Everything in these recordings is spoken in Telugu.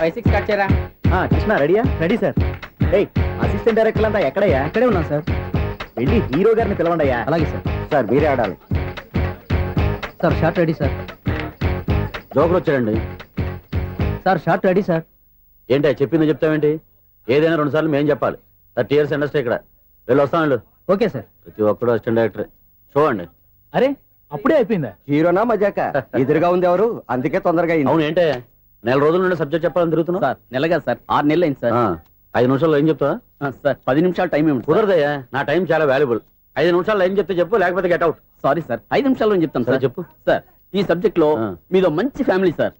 5-6 కట్ చేయరా. కృష్ణ రెడీయా? Ready sir. ఏయ్ అసిస్టెంట్ డైరెక్టర్ అంతా ఎక్కడయ్యా? ఇక్కడే ఉన్నాం సార్. వెళ్ళి హీరో గారిని పిలవండి అయ్యా. అలాగే సార్. సార్ మీరే ఆడాలి. Sir short ready sir. జోకులు వచ్చాడండి. Sir short ready sir. ఏంటి చెప్పింది చెప్తావేంటి? ఏదైనా 2 సార్లు మేం చెప్పాలి. 30 years ఇండస్ట్రీ ఇక్కడ. వెళ్ళి వస్తాం వెళ్ళు. Okay sir. ప్రతి ఒక్కడు అసిస్టెంట్ డైరెక్టర్. చూడండి. అరే అప్పుడే అయిపోయిందా? హీరోనా మజాక? ఎదురుగా ఉంది ఎవరు, అందుకే తొందరగా అయింది. అవును ఏంటే 4 రోజుల నుండి సబ్జెక్ట్ చెప్పాలని తిరుగుతున్నా? సార్ నెలగా సార్ 6 నెలలు అయింది సార్. 5 నిమిషాల్లో ఏం చెప్తా? సార్ 10 నిమిషాలు టైం ఏమి కుదరదయ్యా, నా టైం చాలా వాల్యుబుల్. 5 నిమిషాల్లో ఏం చెప్తే చెప్పు, లేకపోతే గెట్ అవుట్. సారీ సార్ 5 నిమిషాల్లో చెప్తాను సార్. చెప్పు. సార్ ఈ సబ్జెక్ట్ లో మీదో మంచి ఫ్యామిలీ సార్.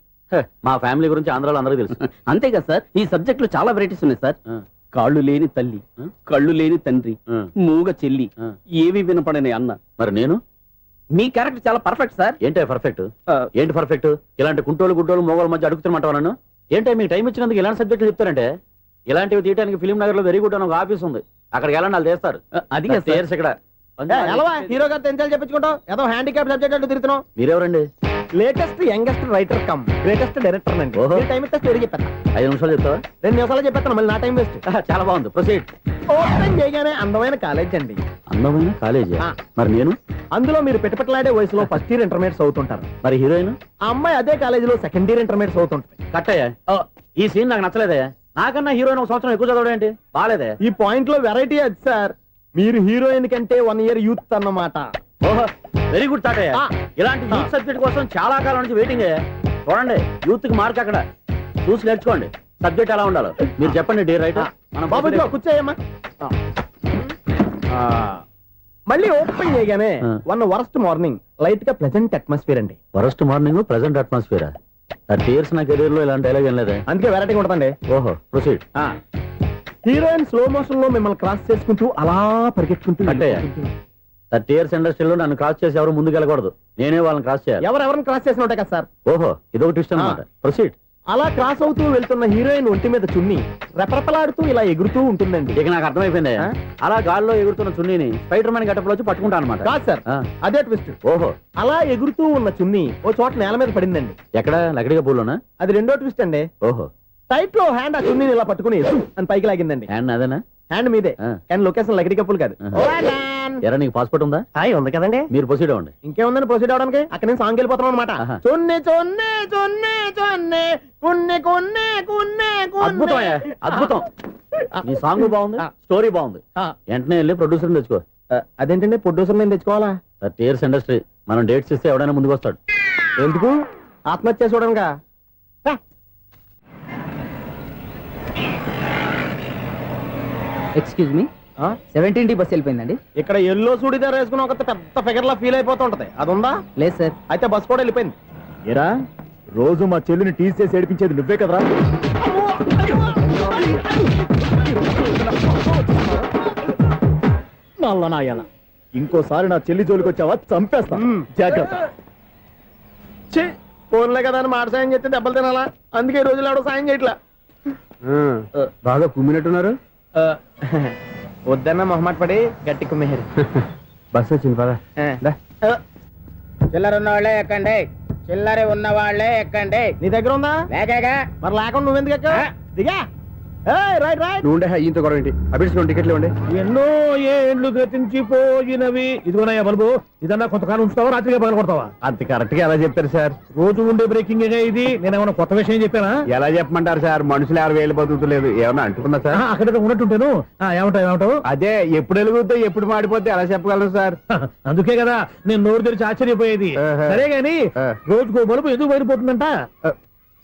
మా ఫ్యామిలీ గురించి ఆంధ్రాలో అందరికీ తెలుసు. అంతే కదా సార్, ఈ సబ్జెక్ట్ లో చాలా వెరైటీస్ ఉన్నాయి సార్. కాళ్ళు లేని తల్లి, కళ్ళు లేని తండ్రి, మూగ చెల్లి, ఏవి వినపడని అన్న. మరి నేను? మీ క్యారెక్టర్ చాలా పర్ఫెక్ట్ సార్. ఏంటే పర్ఫెక్ట్? ఏంటి పర్ఫెక్ట్? ఇలాంటి కుంటోలు గుడ్డోలు మోగోల మధ్య అడుగుతున్నమాట నన్ను. ఏంటంటే మీకు టైం ఇచ్చినందుకు ఇలాంటి సబ్జెక్టులు చెప్తారంటే? ఇలాంటివి తీయడానికి ఫిలిం నగర్ లో వెరీ గుడ్ అని ఒక ఆఫీస్ ఉంది, అక్కడికి వెళ్ళండి, వాళ్ళు చేస్తారు. అది ఇక్కడ హీరో గారితో ఎంత చెప్పించుకుంటాం? ఏదో హ్యాండిక్యాప్ సబ్జెక్ట్ అంటూ తిరుగుతున్నాం. మీరెవరండి? Latest youngest writer cum greatest director అండి. టైం ఇస్తే స్టోరీ చెప్పాను. 5 నిమిషాలు చెప్తావా? 2 నిమిషాలు చెప్పేస్తాను, మళ్ళీ నా టైం వేస్ట్. చాలా బాగుంది, ప్రొసీడ్. ఓపెన్ చేయగానే అందమైన కాలేజ్ అండి. అందమైన కాలేజీ? మరి నేను? అందులో మీరు పెట్టుపట్లాడే వయసులో ఫస్ట్ ఇయర్ ఇంటర్మీడియట్స్ అవుతుంటారు. మరి హీరోయిన్? ఆ అమ్మాయి అదే కాలేజీలో సెకండ్ ఇయర్ ఇంటర్మీడియట్స్ అవుతుంటది. కట్టయ్యా, ఈ సీన్ నాకు నచ్చలేదయ్యా. నాకన్నా హీరోయిన్ 1 సంవత్సరం ఎక్కువ చదవడం ఏంటి? బాగాలేదే. ఈ పాయింట్ లో వెరైటీ అది సార్, మీరు హీరోయిన్ కంటే 1 year యూత్ అన్నమాట. ఓహో, వెరీ గుడ్ థాట్ అయ్యా. ఇలాంటి యూత్ సబ్జెక్ట్ కోసం చాలా కాలం నుంచి వెయిటింగ్ అయ్యా. చూడండి, యూత్ కి మార్క్ అక్కడ చూసి నేర్చుకోండి. సబ్జెక్ట్ ఎలా ఉండాలో మీరు చెప్పండి డియర్ రైటర్. మనం బాబు కూర్చోయమ్మా. మళ్ళీ ఓపెన్ చేయగానే వరస్ట్ మార్నింగ్, లైట్ గా ప్లెజెంట్ అట్మాస్ఫియర్ అండి. Worst morning, present atmosphere. 30 years నా కెరీర్ లో ఇలాంటి డైలాగ్ ఏం లేదే. అందుకే వెరైటీ ఉంటుందండి. ఓహో, ప్రొసీడ్. హీరోయిన్ స్లో మోషన్ లో మిమ్మల్ని క్రాస్ చేసుకుంటూ అలా పరిగెత్తుకుంటూ 30 years ఇండస్ట్రీలో నన్ను క్రాస్ చేసి ఎవరు ముందుకు వెళ్ళకూడదు, నేనే వాళ్ళని క్రాస్ చేయాలి. ఎవరెవరిని క్రాస్ చేసిన ఉంటాయి కదా సార్. ఓహో, ఇదొక ట్విస్ట్ అన్నమాట. ప్రొసీడ్. అలా క్రాస్ అవుతూ వెళ్తున్న హీరోయిన్ ఒంటి మీద చున్ని రెపరెపలాడుతూ ఇలా ఎగురుతూ ఉంటుందండి. ఇక నాకు అర్థమైపోయింది. అలా గాల్లో ఎగురుతున్న చున్నీని స్పైడర్ మ్యాన్ గట్టపులో వచ్చి పట్టుకుంటా అనమాట. కాదు సార్, అదే ట్విస్ట్. ఓహో, అలా ఎగురుతూ ఉన్న చున్ని ఓ చోట నేల మీద పడిందండి. ఎక్కడ? లకడిగా పూలోనా? అది రెండో ట్విస్ట్ అండి. ఓహో, టైట్ లో హ్యాండ్ ఆ చున్నీని ఇలా పట్టుకుని అని పైకి లాగిందండి. హ్యాండ్ అదేనా? హ్యాండ్ మీదే, కానీ లొకేషన్ లకడి కప్పులు కాదు. ఎరా నీకు పాస్పోర్ట్ ఉందా? ఉంది కదండి. మీరు ప్రొసీడ్ అవ్వండి. ఇంకేముందని ప్రొసీడ్ అవడానికి? అక్కడ నేను సాంగ్ వెళ్ళిపోతాను అనమాట. చొన్నే చొన్నే చొన్నే చొన్నే కున్నే కున్నే కున్నే. అద్భుతం, అద్భుతం. నీ సాంగ్ బాగుంది, స్టోరీ బాగుంది. వెంటనే వెళ్ళి ప్రొడ్యూసర్ తెచ్చుకో. అదేంటండి ప్రొడ్యూసర్ నేను తెచ్చుకోవాలా? 30 years ఇండస్ట్రీ, మనం డేట్స్ ఇస్తే ఎవడైనా ముందుకు వస్తాడు. ఎందుకు? ఆత్మహత్య చూడనుగా. Excuse me, 17D bus వెళ్ళిపోయిందండి. ఇక్కడ ఎల్లో చూడిదార్ వేసుకుని ఒక పెద్ద ఫిగర్ లా ఫీల్ అయిపోతుంటది, అది ఉందా? లేదు సార్. అయితే బస్ కూడా వెళ్ళిపోయింది. ఏరా, రోజు మా చెల్లిని టీస్ చేసి ఏడిపించేది నువ్వే కదరా? నాయన, ఇంకోసారి నా చెల్లి జోలికి వచ్చావా చంపేస్తా, జాగ్రత్త. ఫోన్లే కదా అని మాట సాయం చేస్తే దెబ్బలు తినాలా? అందుకే ఈ రోజులు ఎవడో సాయం చేయట్లా. బాగా కుమ్మినట్టున్నారు. వద్దన్న మొహమాట పడి గట్టి కుమ్మేరు. బస్ వచ్చింది పద. చిల్లర ఉన్న వాళ్ళే ఎక్కండి, చిల్లర ఉన్న వాళ్ళే ఎక్కండి. నీ దగ్గర ఉందా? లేకగా. మరి లేకుండా నువ్వెందుకు ఎక్క? దిగా. Right right. నువ్వు ఈయంతో గొడవ ఏంటి? అభిడ్స్ టికెట్లు ఇవ్వండి. ఎన్నో ఏళ్ళు గతించిపోయినవి. ఇదిగోనయ్యా బల్బు, ఇదన్నా కొంతకాలం ఉంచుతావా, రాత్రిగా పగల కొడతావా? అంత కరెక్ట్ గా ఎలా చెప్పారు సార్? రోజు ఉండే బ్రేకింగ్ ఇది. నేనేమన్నా కొత్త విషయం చెప్పానా? ఎలా చెప్పమంటారు సార్? మనుషులు 60 వేలు బతుకుతలేదు, ఏమన్నా అంటున్నా సార్? అక్కడ ఉన్నట్టుంటాను. ఏమంటావు? అదే ఎప్పుడు వెలుగుతో ఎప్పుడు మాడిపోతే ఎలా చెప్పగలరు సార్? అందుకే కదా నేను నోరు తెరిచి ఆశ్చర్యపోయేది. సరే గాని రోజుకో బల్బు ఎందుకు బయటపోతుందంట?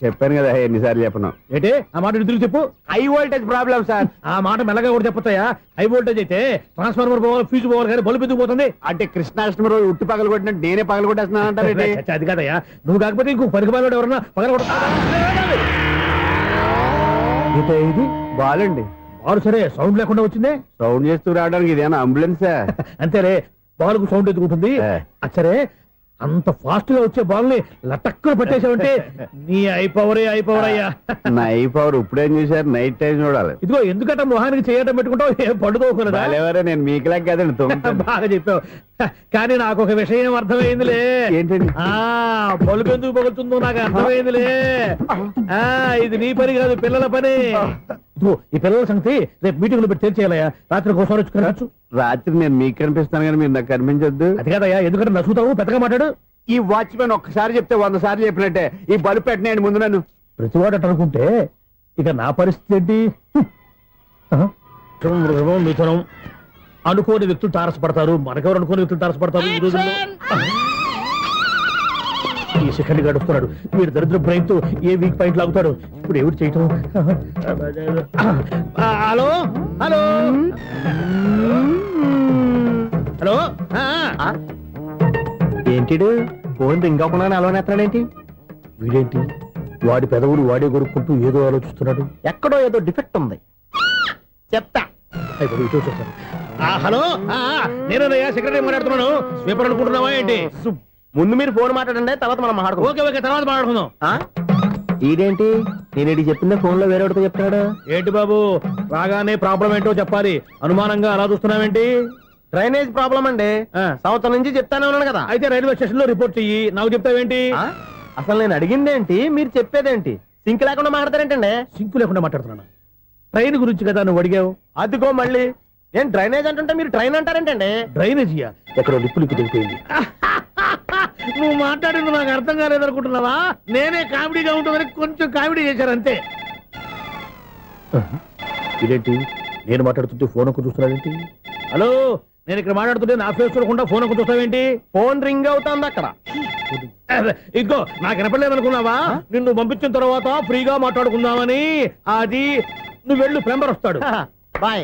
చెప్పాను కదా, ఎన్నిసార్లు చెప్పను. ఏంటే ఆ మాట ఎదురు చెప్పు. High voltage problem sir. ఆ మాట మెల్లగా కూడా చెప్పొచ్చాయా? హై వోల్టేజ్ అయితే ట్రాన్స్ఫార్మర్ పోవాలి, ఫ్యూజ్ పోవాలి, కానీ బల్బు ఎందుకు పోతుంది? అంటే కృష్ణాష్టమి రోజు ఉట్టి పగలు కొట్టినట్టు నేనే పగలు కొట్టేస్తున్నానంటారు. అది కాదయ్యా, నువ్వు కాకపోతే ఇంకో పనికి బాగా ఎవరన్నా పగల కొట్ట. ఇది బాలండి. బాలు సరే, సౌండ్ లేకుండా వచ్చిందే. సౌండ్ చేస్తూ రావడానికి ఇదేనా అంబులెన్స్? అంతేలే, బాలుకు సౌండ్ ఎదుగుతుంది. సరే, అంత ఫాస్ట్ గా వచ్చే బాల్ ని లటక్కున పట్టేసావంటే నీ అయిపోవరే అయిపోవరయ్యా. నైఫ్ అవర్ ఇప్పుడేం చూసారు, నైట్ టైం చూడాలి. ఇదిగో ఎందుకంటే మొహానికి చేయటం పెట్టుకుంటావు, ఏం పడుకోకూడదా? ఎవరే నేను మీకులాగా కదండి తొమ్మిది. బాగా చెప్పావు. కానీ నాకు ఒక విషయం అర్థమైందిలే. ఏంటండి? బలుపు ఎందుకు పగులుతుందో నాకు అర్థమైందిలే. ఇది నీ పని కాదు, పిల్లల పని. ఇదిగో ఈ పిల్లల సంగతి రేపు మీటింగ్ లో పెట్టి తెలిసేయాలయ్యా. రాత్రి కోసం వచ్చి కనవచ్చు. రాత్రి నేను మీకు కనిపిస్తాను కానీ మీరు నాకు కనిపించొద్దు. అది కాదయ్యా, ఎందుకంటే నచ్చుతావు, పెద్దగా మాట్లాడు. ఈ వాచ్మెన్ ఒక్కసారి చెప్తే 100 సార్లు చెప్పినట్టే. ఈ బల్బు పెట్టినాయండి ముందు నన్ను. ప్రతివాడు అట్ట అనుకుంటే ఇక నా పరిస్థితి ఏంటి? మిథునం అనుకోని వ్యక్తులు తారసపడతారు, మనకెవరు అనుకోని వ్యక్తులు తారసపడతారు ఈ రోజుల్లో. ఈ సెకండ్ గడుపుతున్నాడు వీడు దరిద్ర బ్రెయిన్ తో ఏ వీక్ పాయింట్ లాగుతాడు. ఇప్పుడు ఏమిటి చేయటం? Hello hello hello. ఏంటిడు ఫోన్ రింగ్ అవ్వకుండా అలవనేస్తాడేంటి? వీడేంటి వాడి పెదవులు వాడే కొరుక్కుంటూ ఏదో ఆలోచిస్తున్నాడు. ఎక్కడో ఏదో డిఫెక్ట్ ఉంది, చెప్తా. అయిపోయి ఇటు వచ్చేసాను. హలో నేనయ్యా సెక్రటరీ మాట్లాడుతున్నాను. స్వీపర్ అనుకుంటున్నావా ఏంటి? ముందు మీరు ఫోన్ మాట్లాడండి, తర్వాత మనం మాట్లాడుకో. ఓకే ఓకే, తర్వాత మాట్లాడుకుందాం. ఈడేంటి నేను చెప్పిందే ఫోన్ లో వేరే ఒకటి చెప్తాడు. ఏంటి బాబు రాగానే ప్రాబ్లం ఏంటో చెప్పాలి, అనుమానంగా అలా చూస్తున్నావేంటి? డ్రైనేజ్ ప్రాబ్లం అండి, సంవత్సరం నుంచి చెప్తానే ఉన్నాను కదా. అయితే రైల్వే స్టేషన్ లో రిపోర్ట్ చెయ్యి, నాకు చెప్తావేంటి? అసలు నేను అడిగిందేంటి, మీరు చెప్పేదేంటి? సింక్ లేకుండా మాట్లాడతారేంటండి? సింకు లేకుండా మాట్లాడుతున్నాను. ట్రైన్ గురించి కదా నువ్వు అడిగావు. అదిగో మళ్ళీ నేను డ్రైనేజ్ అంటుంటే మీరు ట్రైన్ అంటారేంటండి? డ్రైనేజీయా? ఎక్కడో లిప్పు తెగిపోయింది. నువ్వు మాట్లాడింది నాకు అర్థం కాలేదనుకుంటున్నావా? నేనే కామెడీగా ఉంటుందని కొంచెం కామెడీ చేశారు అంతే. ఇదేంటి నేను మాట్లాడుతుంటే ఫోన్ ఒక్క చూస్తున్నాడేంటి? హలో నేను ఇక్కడ మాట్లాడుతుంటే నా ఫేస్ చూడకుండా ఫోన్ ఒక్క చూస్తావేంటి? ఫోన్ రింగ్ అవుతుంది అక్కడ. ఇదిగో నాకు వినపడలేదు అనుకున్నావా? నిన్ను పంపించిన తర్వాత ఫ్రీగా మాట్లాడుకుందామని. అది నువ్వు వెళ్ళు, ప్లంబర్ వస్తాడు. Bye.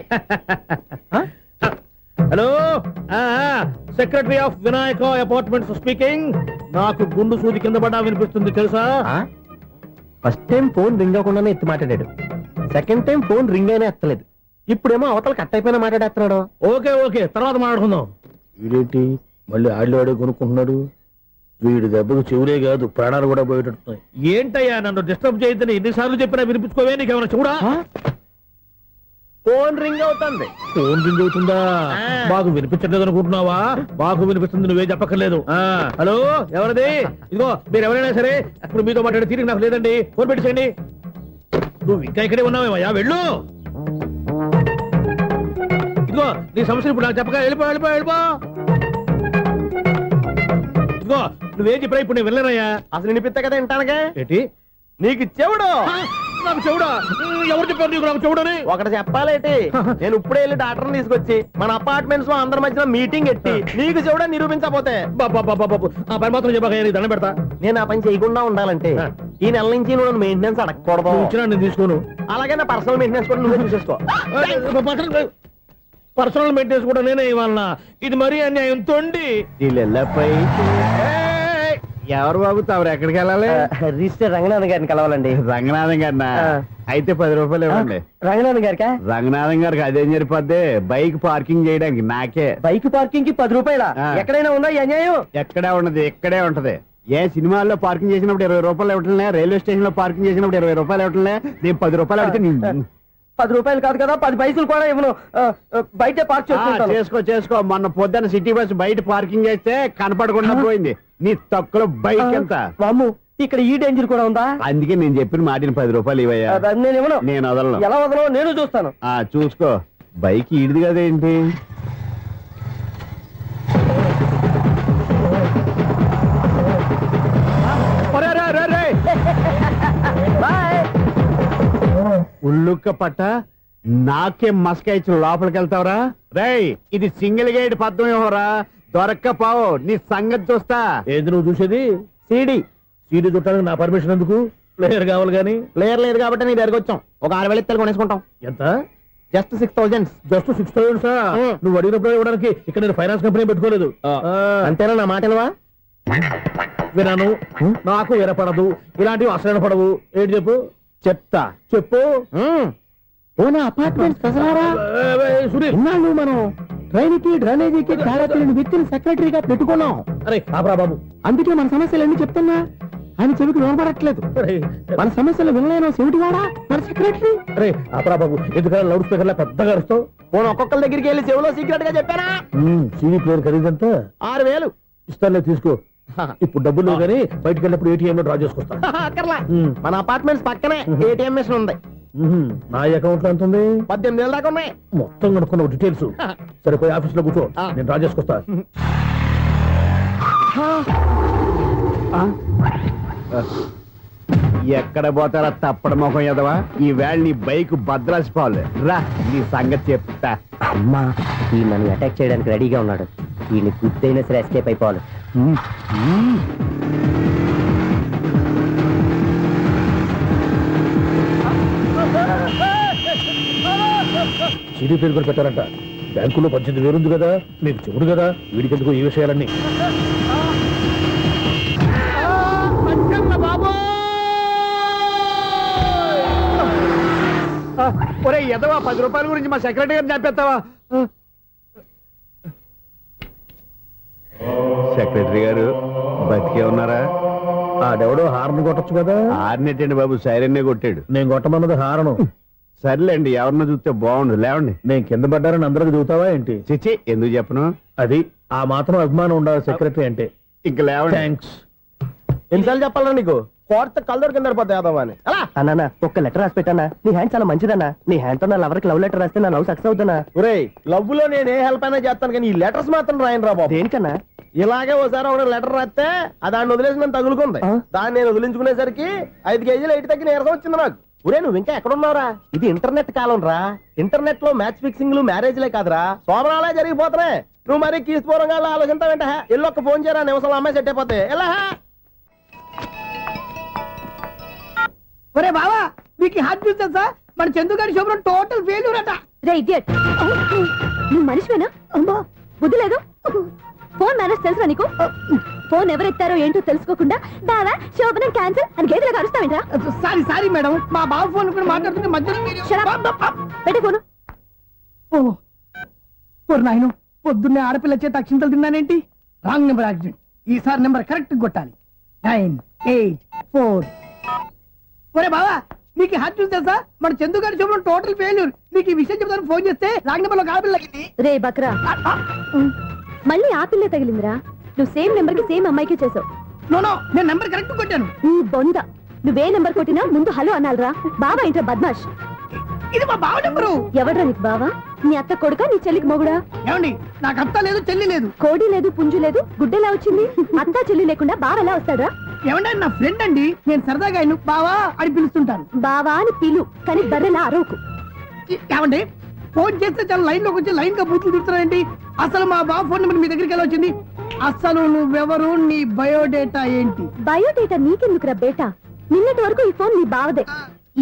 Hello secretary of Vinayaka apartments speaking. నాకు గుండు సూది కింద పడ్డా వినిపిస్తుంది తెలుసా? ఫస్ట్ టైం ఫోన్ రింగ్ అవ్వకుండానే ఎత్తి మాట్లాడాడు, సెకండ్ టైం ఫోన్ రింగ్ అయినా ఎత్తలేదు, ఇప్పుడేమో అవతల కట్ అయిపోయినా మాట్లాడేస్తున్నాడు. ఓకే ఓకే, తర్వాత మాట్లాడుకుందాం. వీడేంటి మళ్ళీ ఆడిలో ఆడే కొనుక్కుంటున్నాడు? వీడి దెబ్బకు చెవులే కాదు ప్రాణాలు కూడా పోయేటట్టున్నాయి. ఏంటయ్యా నన్ను డిస్టర్బ్ చేయొద్దని ఎన్నిసార్లు చెప్పినా వినిపించుకోవే? నీకేమైనా చూడా? ఫోన్ రింగ్ అవుతుంది. ఫోన్ రింగ్ అవుతుందా? మాకు వినిపించట్లేదు అనుకుంటున్నావా? మాకు వినిపిస్తుంది, నువ్వే చెప్పక్కర్లేదు. హలో ఎవరిది? ఇదిగో మీరు ఎవరైనా సరే ఇప్పుడు మీతో మాట్లాడే తీరిక నాకు లేదండి, ఫోన్ పెట్టేసేయండి. నువ్వు ఇంకా ఇక్కడే ఉన్నావేమయ్యా, వెళ్ళు. ఇదిగో నీ సమస్యలు ఇప్పుడు నాకు చెప్పక వెళ్ళిపో వెళ్ళిపో వెళ్ళిపో. ఇదిగో నువ్వేం చెప్పరా ఇప్పుడు నేను వెళ్ళానయ్యా. అసలు వినిపిస్తా కదా వింటానగా. ఏంటి నీకు చెవుడు? నాకు చెవుడా? ఎవరు చెప్పారు నీకు నాకు చెవుడని? ఒకటి చెప్పాలేటి, నేను ఇప్పుడే వెళ్ళి డాక్టర్ని తీసుకొచ్చి మన అపార్ట్మెంట్స్ లో అందరి మధ్యన మీటింగ్ ఎట్టి నీకు చెవుడా నిరూపించకపోతే బాబు ఆ పని మాత్రం చెప్పక నీ దండం పెడతా. నేను ఆ పని చేయకుండా ఉండాలంటే ఈ నెల నుంచి నువ్వు నన్ను మెయింటెనెన్స్ అడగకూడదు. ఇచ్చినా నేను తీసుకోను. అలాగే నా పర్సనల్ మెయింటెనెన్స్ కూడా నువ్వే చూసేసుకో. పర్సనల్ మెయింటెనెన్స్ కూడా నేనే ఇవ్వాలన్నా? ఇది మరీ అన్యాయం తోండి. వీళ్ళెల్లపై ఎవరు బాబు తమరు ఎక్కడికి వెళ్ళాలి? రిజిస్టర్ రంగనాథన్ గారిని కలవాలండి. రంగనాథం గారినా? అయితే 10 రూపాయలు ఇవ్వండి. రంగనాథన్ గారికా? రంగనాథం గారికి అదేం సరిపోద్ది, బైక్ పార్కింగ్ చేయడానికి నాకే. బైక్ పార్కింగ్ కి 10 రూపాయల? ఎక్కడైనా ఉందా ఈ అన్యాయం? ఎక్కడే ఉండదు, ఇక్కడే ఉంటది. ఏ సినిమాల్లో పార్కింగ్ చేసినప్పుడు 20 రూపాయలు ఇవ్వట్లే, రైల్వే స్టేషన్ లో పార్కింగ్ చేసినప్పుడు 20 రూపాయలు ఇవ్వట్లే. నేను 10 రూపాయలు అడిగితే 10 రూపాయలు కాదు కదా, 10 పైసలు కూడా ఇవ్వను. బయట పార్క్ చేసుకో. మొన్న పొద్దున్న సిటీ బస్ బయట పార్కింగ్ చేస్తే కనపడకుండా పోయింది. నీ తక్కువ బైక్ ఎంత? వామ్ము, ఇక్కడ ఈ డేంజర్ కూడా ఉందా? అందుకే నేను చెప్పిన మాటిని 10 రూపాయలు ఇవ్వయ్యా. నేను ఇవ్వను. నేను వదలను. ఎలా వదలను? నేను చూస్తాను. చూసుకో. బైక్ ఈడిది కదేంటి? ఉల్లుక్క పట్ట నాకే మస్క ఇచ్చిన లోపలికి వెళ్తావరా? రేయ్ ఇది సింగిల్ గేట్ పద్మం ఇవ్వరా, దొరక్కపోవు నీ సంగతి చూస్తా. ఏది నువ్వు చూసేది? సీడీ చుట్టానికి నా పర్మిషన్ ఎందుకు? ప్లేయర్ కావాలి గానీ. ప్లేయర్ లేదు కాబట్టి నీ దగ్గరకు వచ్చాం. ఒక 6,000 ఇత్తలు కొనేసుకుంటాం. ఎంత? జస్ట్ 6,000. Just 6,000 sir? నువ్వు అడిగినప్పుడు ఇవ్వడానికి ఇక్కడ నేను ఫైనాన్స్ కంపెనీ పెట్టుకోలేదు. అంతేనా? నా మాటలువా? వినాను, నాకు వినపడదు, ఇలాంటివి అసలు వినపడవు. ఏంటి చెప్పు? చెప్తా. చెప్పు. అపార్ట్మెంట్ సునీల్ మనం ట్రైన్కి డ్రైనేజీకి తేడా తెలియని వ్యక్తిని సెక్రటరీగా పెట్టుకున్నాం. అరే ఆపరా బాబు. అందుకే మన సమస్యలు ఎన్ని చెప్తున్నా ఆయన చెవికి వినపడట్లేదు. అరే మన సమస్యలు వినలేను చెవిటి వాడా మన సెక్రటరీ. అరే ఆపరా బాబు, ఎందుకంటే లౌడ్ స్పీకర్ లా పెద్దగా అరుస్తావు? పోను ఒక్కొక్కరి దగ్గరికి వెళ్ళి చెవిలో సీక్రెట్ గా చెప్పానా? CD player ఖరీదంతా 6,000. ఇస్తానులే, తీసుకో. ఇప్పుడు డబ్బులు లేవు కానీ బయటకు వెళ్ళినప్పుడు ఏటీఎం లో డ్రా చేసుకొస్తా. అక్కర్లా, మన అపార్ట్మెంట్స్ పక్కనే ఏటీఎం మిషన్ ఉంది. నా అకౌంట్ లో ఎంత ఉంది? 18,000 దాకా ఉన్నాయి. మొత్తం కనుక్కున్న డీటెయిల్స్. సరిపోయి ఆఫీస్ లో కూర్చో, నేను డ్రా చేసుకొస్తా. ఎక్కడ పోతారా తప్పడ మొహం ఎదవా? ఈ వేళ నీ బైక్ భద్రాసిపోవాలి. రా నీ సంగతి చెప్తా. అమ్మా ఈ నన్ను అటాక్ చేయడానికి రెడీగా ఉన్నాడు. ఈయన గుర్తైనా సరే ఎస్కేప్ అయిపోవాలి. సీడీ ప్లేయర్ కూడా పెట్టారంట. బ్యాంకులో 18,000 ఉంది కదా, మీకు చెవుడు కదా, వీడికెందుకు ఈ విషయాలన్నీ? ఒరే ఎదవా, 10 రూపాయల గురించి మా సెక్రటరీ గారిని చంపేస్తావా? సెక్రటరీ గారు బతికే ఉన్నారా? ఆడెవడో హార్న్ కొట్టచ్చు కదా. ఆరినట్టండి బాబు, సైరన్నే కొట్టాడు. నేను కొట్టమన్నది హారను. సర్లేండి, ఎవరినో చూస్తే బాగుండు. లేవండి. నేను కింద పడ్డారని అందరికి చూతావా ఏంటి? చిచ్చి, ఎందుకు చెప్పను? అది ఆ మాత్రం అభిమానం ఉండాలి సెక్రటరీ అంటే. ఇంక లేవండి. థ్యాంక్స్. ఎన్నిసార్లు చెప్పాలరా నీకు? కోర్త కలర్ కింద పోతాయి అన్నా. ఒక్క లెటర్ రాసి పెట్టానా? నీ హ్యాండ్ చాలా మంచిదన్నా. నీ హ్యాండ్ తో నా లవర్కి లవ్ లెటర్ రాస్తే నా లవ్ సక్సెస్ అవుతానా? ఒరే, లవ్ లో నేను ఏ హెల్ప్ అయినా చేస్తాను, కానీ ఈ లెటర్స్ మాత్రం రాయను రా బాబు. దేనికన్నా? ఇలాగే ఓసారి ఒక లెటర్ రాస్తే దాన్ని వదిలేసి నన్ను తగులుకుంది. దాన్ని నేను వదిలించుకునేసరికి 5 కేజీలు 8 తగ్గి నీరసం వచ్చింది నాకు. ఒరే, నువ్వు ఇంకా ఎక్కడున్నావురా? ఇది ఇంటర్నెట్ కాలం రా. ఇంటర్నెట్ లో మ్యాచ్ ఫిక్సింగ్లు మ్యారేజ్లే కాదురా, సోమరాలే జరిగిపోతున్నాయి. నువ్వు మరి కీస్పూరంగా ఆలోచించావంట. ఎల్లొక్క ఫోన్ చేయరా, నిమిషం అమ్మాయి సెట్ అయిపోతే. ఎలా? ఒరే బావా, మీకు హార్ట్ చూస్తా సార్, మన చందుగారి శుభ్రం టోటల్ ఫెయిల్యూర్ అట. రే ఇడియట్, నువ్వు మనిషివేనా? బుద్ధి లేదు. ఫోన్ మేనేజ్ తెలుసా నీకు? ఫోన్ ఎవరెత్తారో ఏంటో తెలుసుకోకుండా బావా శోభనం క్యాన్సిల్ అని గేదెలకు అరుస్తావేంట్రా? సారీ మేడం, మా బావ ఫోన్ కూడా మాట్లాడుతుంటే మధ్యలో పెట్టే ఫోను. నాయను, పొద్దున్నే ఆడపిల్ల చేత అక్షింతలు తిన్నానేంటి? Wrong number accident. ఈసారి నెంబర్ కరెక్ట్ కొట్టాలి. 984. ఒరే బావా, మీకు హార్ట్ చూసి తెలుసా? మన చందు గారి శుభ్రం టోటల్ ఫెయిల్యూర్. మీకు ఈ విషయం చెప్తాను ఫోన్ చేస్తే రాంగ్ నెంబర్ లో ఆడపిల్ల తగ్గింది. రే బక్రా, మళ్ళీ ఆ పిల్లే తగిలిందిరా. నువ్వు సేమ్ నెంబర్ కి సేమ్ అమ్మాయికే చేసావు. నో, నేను నెంబర్ కరెక్ట్ కొట్టాను. నీ బొంద, నువ్వే నెంబర్ కొట్టినా ముందు హలో అనాలిరా. బావా ఏంట్రా బద్మాష్? ఇది మా బావ నెంబరు. ఎవడ్రా నీకు బావా? నీ అత్త కొడుకా, నీ చెల్లికి మొగుడా? ఏమండి, నాకు అత్త లేదు, చెల్లి లేదు. కోడి లేదు, పుంజు లేదు, గుడ్డెలా వచ్చింది? అత్త చెల్లి లేకుండా బావ ఎలా వస్తాడా? ఏమండి, నా ఫ్రెండ్ అండి, నేను సరదాగా ఆయన బావా అని పిలుస్తుంటాను. బావా అని పిలు, కానీ బర్రెలా అరవకు. ఏమండి, ఫోన్ చేస్తే చాలా లైన్ లోకి వచ్చి లైన్ గా బూతులు తిడుతున్నారండి. అసలు మా బావ ఫోన్ నెంబర్ మీ దగ్గరికి ఎలా వచ్చింది? అసలు నువ్వెవరు, నీ బయోడేటా ఏంటి? బయోడేటా నీకెందుకురా బేటా? నిన్నటి వరకు ఈ ఫోన్ నీ బావదే,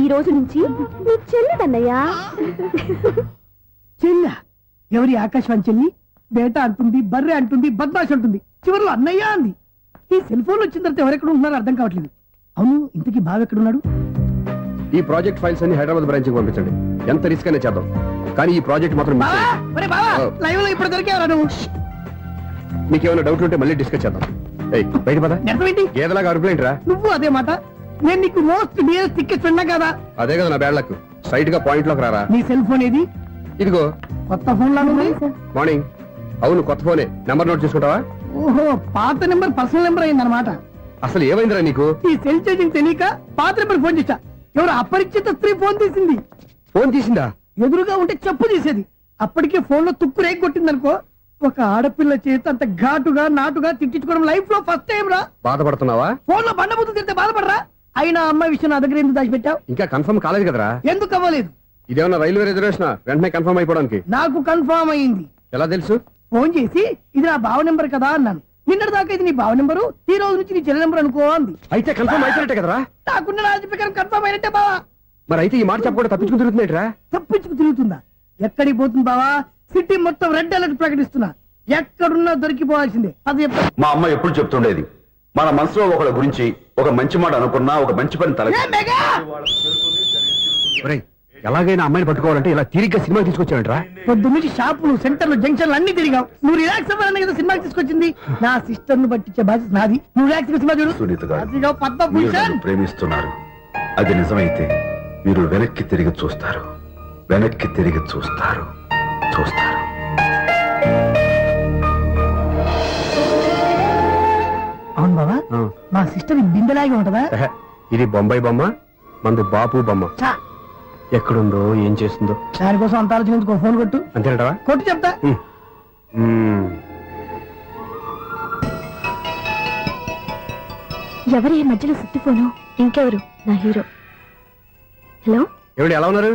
ఈ రోజు నుంచి నీ చెల్లిదన్నయ్యా. చెల్లి? ఎవరి ఆకాశవాణి చెల్లి? బేటా అంటుంది, బర్రె అంటుంది, బద్మాష్ అంటుంది, చివరిలో అన్నయ్య అంది. ఈ సెల్ ఫోన్ వచ్చిన తర్వాత ఎవరెక్కడ ఉంటున్నారో అర్థం కావట్లేదు. అవును, ఇంతకీ బావ ఎక్కడున్నాడు? ఈ ప్రాజెక్ట్ ఫైల్స్ అన్ని హైదరాబాద్ బ్రాంచ్ కి పంపించండి. ఎంత రిస్క్ అయినా చేద్దాం, కానీ ఈ ప్రాజెక్ట్ మాత్రం miss చేయొద్దు. లైవ్ లో ఇప్పుడు దొరికేవరా నువ్వు? మీకేమైనా డౌట్ ఉంటే మళ్ళీ డిస్కస్ చేద్దాం. ఏయ్, బయట పద. నిజమేంటి? గేదలాగా అరుపులేంట్రా? నువ్వు అదే మాట. నేను నీకు మోస్ట్ డియరెస్ట్ టికెట్ ఫ్రెండ్ కదా. అదే కదా నా బ్యాడ్ లక్. స్ట్రైట్ గా పాయింట్ లోకి రారా. నీ సెల్ ఫోన్ ఏది? ఇదిగో కొత్త ఫోన్ లాగా ఉంది. మార్నింగ్. అవును, కొత్త ఫోనే. నెంబర్ నోట్ చేసుకుంటావా? ఓహో, పాత నెంబర్ పర్సనల్ నెంబర్ అయిందన్నమాట. అసలు ఏమైందిరా నీకు? ఈ సెల్ చేంజింగ్ తెలియక పాత నెంబర్ ఫోన్ చేశా. ఎవరు అపరిచిత స్త్రీ ఫోన్ తీసింది. ఫోన్ తీసిందా? ఎదురుగా ఉంటే చెప్పు తీసేది. అప్పటికే ఫోన్ లో తుక్కు రేగి కొట్టిందనుకో. ఒక ఆడపిల్ల చేత అంత ఘాటుగా నాటుగా తిట్టించుకోవడం లైఫ్ లో ఫస్ట్ టైం రా. బాధపడుతున్నావా? ఫోన్ లో బండబుద్ధి తిడితే బాధపడరా? అయినా అమ్మాయి విషయం నా దగ్గర ఎందుకు దాచిపెట్టావు? ఇంకా కన్ఫర్మ్ కాలేదు కదరా. ఎందుకు అవ్వలేదు? ఇదేమన్నా రైల్వే రిజర్వేషన్? వెంటనే కన్ఫర్మ్ అయిపోవడానికి. నాకు కన్ఫర్మ్ అయింది. ఎలా తెలుసు? ఫోన్ చేసి ఇది నా బావ నెంబర్ కదా అన్నాను. నిన్నటి దాకా ఇది నీ బావ నెంబరు, ఈ రోజు నుంచి నీ చెల్లి నెంబర్ అనుకో అంది. అయితే కన్ఫర్మ్ అయిపోయినట్టే కదరా. నాకున్న రాజు ప్రకారం కన్ఫర్మ్ అయినట్టే బావా. మరి అయితే ఈ మాట చెప్పకుండా తప్పించుకుని తిరుగుతున్నట్రా? తప్పించుకు తిరుగుతుందా? ఎక్కడికి పోతుంది బావా? సిటీ మొత్తం రెడ్ అలర్ట్ ప్రకటిస్తున్నా. ఎక్కడున్నా దొరికిపోవాల్సిందే. అది చెప్తా. మా అమ్మ ఎప్పుడు చెప్తుండేది, మన మనసులో ఒకళ్ళ గురించి ఒక మంచి మాట అనుకున్నా ఒక మంచి పని తల. ఒరేయ్, ఎలాగైనా అమ్మాయిని పట్టుకోవాలంటే ఇలా తిరిగ్గా సినిమా తీసుకొచ్చావంటరా? పొద్దు నుంచి షాపులు సెంటర్లు జంక్షన్లు అన్ని తిరిగావు. నువ్వు రిలాక్స్ అవ్వాలని కదా సినిమాకి తీసుకొచ్చింది. నా సిస్టర్ ను పట్టించే బాధ్యత నాది. నువ్వు రిలాక్స్ సినిమా చూడు. సునీత గారు, అదిగో మీరు పద్మభూషణ్. నన్ను ప్రేమిస్తున్నారు. అది నిజమైతే మీరు వెనక్కి తిరిగి చూస్తారు. వెనక్కి తిరిగి చూస్తారు. చూస్తారు. అవును బాబా, మా సిస్టర్ బిందెలాగే ఉంటదా? ఎహె, ఇది బొంబాయి బొమ్మ, మంది బాపు బొమ్మ. చా, ఎక్కడుందో ఏం చేస్తుందో దానికోసం అంత ఆలోచించుకో. ఫోన్ కొట్టు. అంతేనంటావా? కొట్టు చెప్తా. ఎవరు ఈ మధ్యలో సుత్తి ఫోను? ఇంకెవరు? నా హీరో. హలో, ఏమిటి ఎలా ఉన్నారు?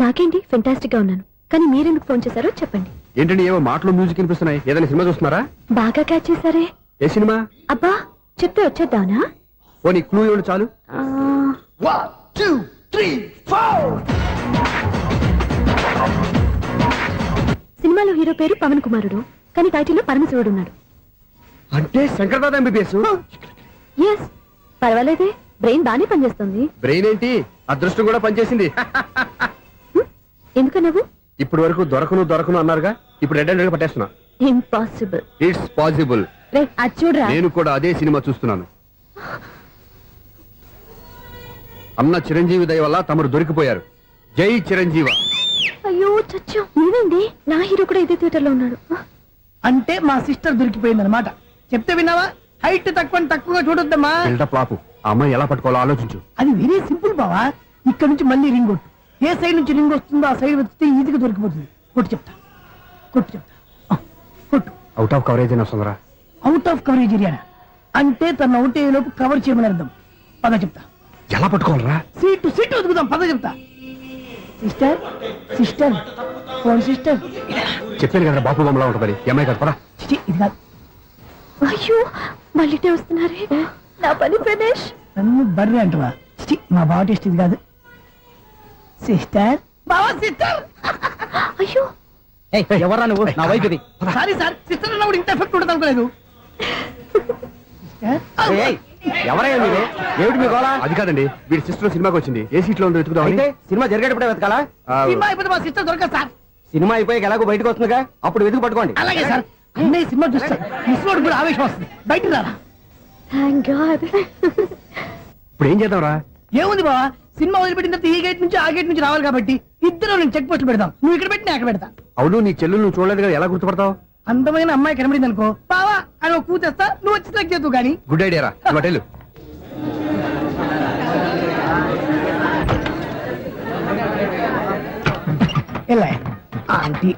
నాకేంటి ఫెంటాస్టిక్ గా ఉన్నాను, కానీ మీరెందుకు ఫోన్ చేశారో చెప్పండి. ఏంటండి ఏవో మాటలు మ్యూజిక్ వినిపిస్తున్నాయి. ఏదైనా సినిమా చూస్తున్నారా? బాగా క్యాచ్ చేశారే. ఏ సినిమా? అబ్బా, చెప్తే వచ్చేద్దానా? ఓ నీ క్లూ ఇవ్వండి చాలు. సినిమాలో హీరో పేరు పవన్ కుమారుడు, కానీ టైటిల్లో పరమశివుడు ఉన్నాడు. అంటే శంకర్దాద ఎంబీబీఎస్. ఎస్, పర్వాలేదే, బ్రెయిన్ బానే పనిచేస్తుంది. బ్రెయిన్ ఏంటి, అదృష్టం కూడా పనిచేసింది. ఎందుకు నువ్వు? ఇప్పటి వరకు దొరకను అన్నారుగా, ఇప్పుడు రెడ్ హ్యాండెడ్ గా పట్టేస్తున్నా. ఇంపాసిబుల్. It's possible. రే, అది చూడరా. నేను కూడా అదే సినిమా చూస్తున్నాను. అన్న చిరంజీవి దయ వల్ల తమరు దొరికిపోయారు. జై చిరంజీవ. అయ్యో చచ్చు, నీవేంది? నా హీరో కూడా ఇదే థియేటర్ లో ఉన్నాడు. అంటే మా సిస్టర్ దొరికిపోయింది అనమాట. చెప్తే విన్నావా? హైట్ తక్కువగా చూడొద్దమ్మా. బిల్డప్ లాపు. ఆ అమ్మాయి ఎలా పట్టుకోవాలో ఆలోచించు. అది వెరీ సింపుల్ బావా. ఇక్కడ నుంచి మళ్ళీ రింగ్ కొట్టు. ఏ సైడ్ నుంచి రింగ్ వస్తుందో ఆ సైడ్ వస్తే ఈజీగా దొరికిపోతుంది. కొట్టు చెప్తా. ఆ, కొట్టు. అవుట్ ఆఫ్ కవరేజ్ అయినా వస్తుందిరా. అవుట్ ఆఫ్ కవరేజ్ ఏరియా అంటే తన అవుట్ అయ్యే లోపు కవర్ చేయమని అర్థం. పద చెప్తా. ఎలా పట్టుకోవాలరా? సీటు వెతుకుదాం. పద చెప్తా. Sister phone sister. చెప్పాను కదా బాపు బొమ్మలా ఉంటుంది. అమ్మాయి కదా పరా. ఇది కాదు. అయ్యో, మళ్ళీ వస్తున్నారే. నా పని ప్రదేశ్. నన్ను బర్రె అంటవా? మా బావ టేస్ట్ ఇది కాదు. సిస్టర్, బావా సిస్టర్. అయ్యో, ఎవరా నువ్వు? నా వైపు ఇది. సారీ సార్, సిస్టర్ అన్నప్పుడు ఇంత ఎఫెక్ట్ ఉంటుంది అనుకోలేదు. ఎవరయ్యా మీరే? ఏమిటి మీ గోళ? అది కాదండి, వీడి సిస్టర్ సినిమాకి వచ్చింది. ఏ సీట్ లో ఉందో వెతుకుదామని. అయితే సినిమా జరిగేటప్పుడే వెతకాలా? సినిమా అయిపోతే మా సిస్టర్ దొరకదు సార్. సినిమా అయిపోయాక ఎలాగో బయటకు వస్తుందిగా, అప్పుడు వెతుకు పట్టుకోండి. అలాగే సార్. అన్నయ్య సినిమా చూస్తారు. మిస్వాడు కూడా ఆవేశం వస్తుంది. బయటికి రారా. Thank God. ఇప్పుడు ఏం చేద్దాంరా? ఏముంది బావా, సినిమా వదిలిపెట్టిన తర్వాత ఈ గేట్ నుంచి ఆ గేట్ నుంచి రావాలి కాబట్టి ఇద్దరు నేను చెక్ పోస్ట్ పెడతాం. నువ్వు ఇక్కడ పెట్టి నేను అక్కడ పెడతా. అవును, నీ చెల్లెలు నువ్వు చూడలేదు కదా, ఎలా గుర్తుపడతావు? అందమైన అమ్మాయి కనబడింది అనుకో, బావా అని ఒక కూతేస్తా, నువ్వు వచ్చి సెలెక్ట్ చేద్దు కానీ. గుడ్ ఐడియా రా. హోటల్ ఎలా ఆంటీ,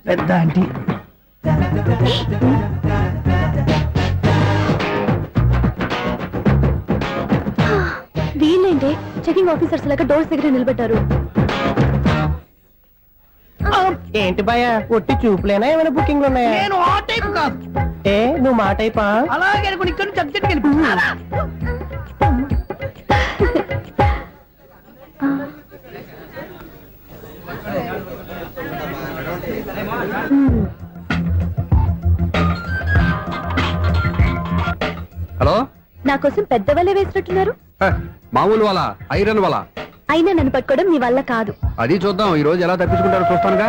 పెద్ద ఆంటీ. వీళ్ళేంటి చెకింగ్ ఆఫీసర్స్ లాగా డోర్స్ దగ్గర నిలబెట్టారు. ఏంటి భయ, ఒట్టి చూపులేనా ఏమైనా బుకింగ్ ఉన్నాయా? నేను ఆ టైప్ కాదు. ఏ నువ్వు మా టైపా? అలాగే అనుకుని ఇక్కడ నుంచి అర్జెంట్కి వెళ్ళిపోతున్నా. హలో. నా కోసం పెద్ద వలే వేసినట్టున్నారు. మామూలు వాళ్ళ, ఐరన్ వాళ్ళ. అయినా నన్ను పట్టుకోవడం మీ వల్ల కాదు. అది చూద్దాం, ఈ రోజు ఎలా తప్పించుకుంటారో చూస్తానుగా.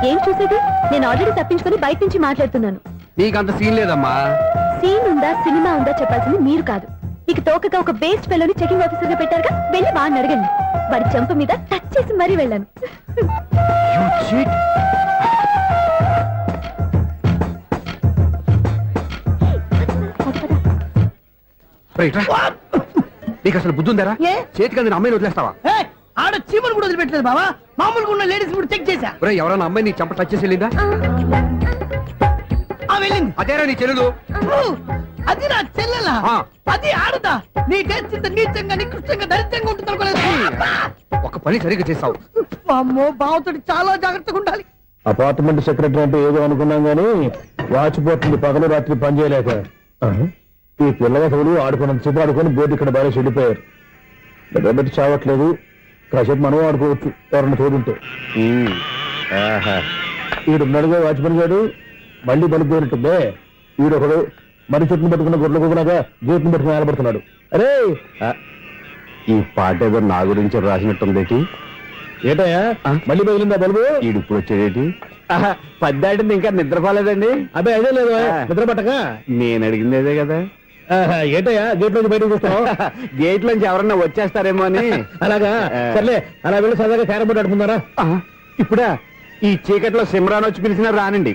ఏం చూసేది? నేను ఆల్రెడీ తప్పించుకొని బయట నుంచి మాట్లాడుతున్నాను. నీకంత సీన్ లేదమ్మా. సీన్ ఉందా సినిమా ఉందా చెప్పాల్సింది మీరు కాదు. మీకు తోకగా ఒక బేస్ట్ ఫెలోని చెకింగ్ ఆఫీసర్ గా పెట్టారుగా, వెళ్ళి వాడిని అడగండి. వాడి చెంప మీద టచ్ చేసి మరీ వెళ్ళాను. You cheat. రైట్ రా. నీకు అసలు బుద్ధి ఉందారా? ఏ? చేతికి అందిన అమ్మాయిని వదిలేస్తావా? ఏయ్, ఆడ చీమలు కూడా వదిలిపెట్టలేదు బావా. మామూలుగా ఉన్న లేడీస్ కూడా చెక్ చేశా. ఒరేయ్, ఎవరైనా అమ్మాయి నీ చంప టచ్ చేసి వెళ్ళిందా? ఆ వెళ్ళింది. అదేరా నీ చెల్లెలు. ఓ, అది నా చెల్లెలా? ఆ. అది ఆడదా? నీ టేస్ట్ ఇంత నీచంగా నికృష్టంగా దరిద్రంగా ఉంటుంది అనుకోలేదు. ఒక పని సరిగ్గా చేస్తావు. అమ్మో, బావతోటి చాలా జాగ్రత్తగా ఉండాలి. అపార్ట్మెంట్ సెక్రటరీ అంటే ఏదో అనుకున్నాం గానీ వాచిపోతుంది పగలు రాత్రి పని చేయలేక. ఈ పిల్లవసలు ఆడుకున్నంతసేపు ఆడుకొని బోర్డు ఇక్కడ బాగా చెడిపోయారు. నిద్రబెట్టి చావట్లేదు. కాసేపు మనం ఆడుకోవచ్చు ఎవరన్నా తోడుంటే. ఈడున్నాడుగా వాచ్మెన్ గారు, మళ్ళీ బలిపోయినట్టుందే. ఈడొకడు మరి చెట్టును పట్టుకున్న గొడ్ల కుదరగా గేట్ను పట్టుకుని నిలబడుతున్నాడు. అరే, ఈ పాట ఏదో నా గురించి రాసినట్టుంది. ఏటయ్యా మళ్ళీ పగిలిందా బల్బు? ఈడుపు వచ్చేదేంటి పద్దాటింది ఇంకా నిద్రపోలేదండి. అబ్బాయి అదే లేదు నిద్ర పట్టక. నేను అడిగింది అదే కదా. ఏటయ్యా గేట్ నుంచి బయటకు చూస్తావు? గేట్ నుంచి ఎవరన్నా వచ్చేస్తారేమో అని. అలాగా సర్లే, అలా వెళ్ళి సరదాగా క్యారం బోర్డు ఆడుకుందారా? ఇప్పుడా ఈ చీకట్లో సిమ్రాన్ వచ్చి పిలిచినా రానండి.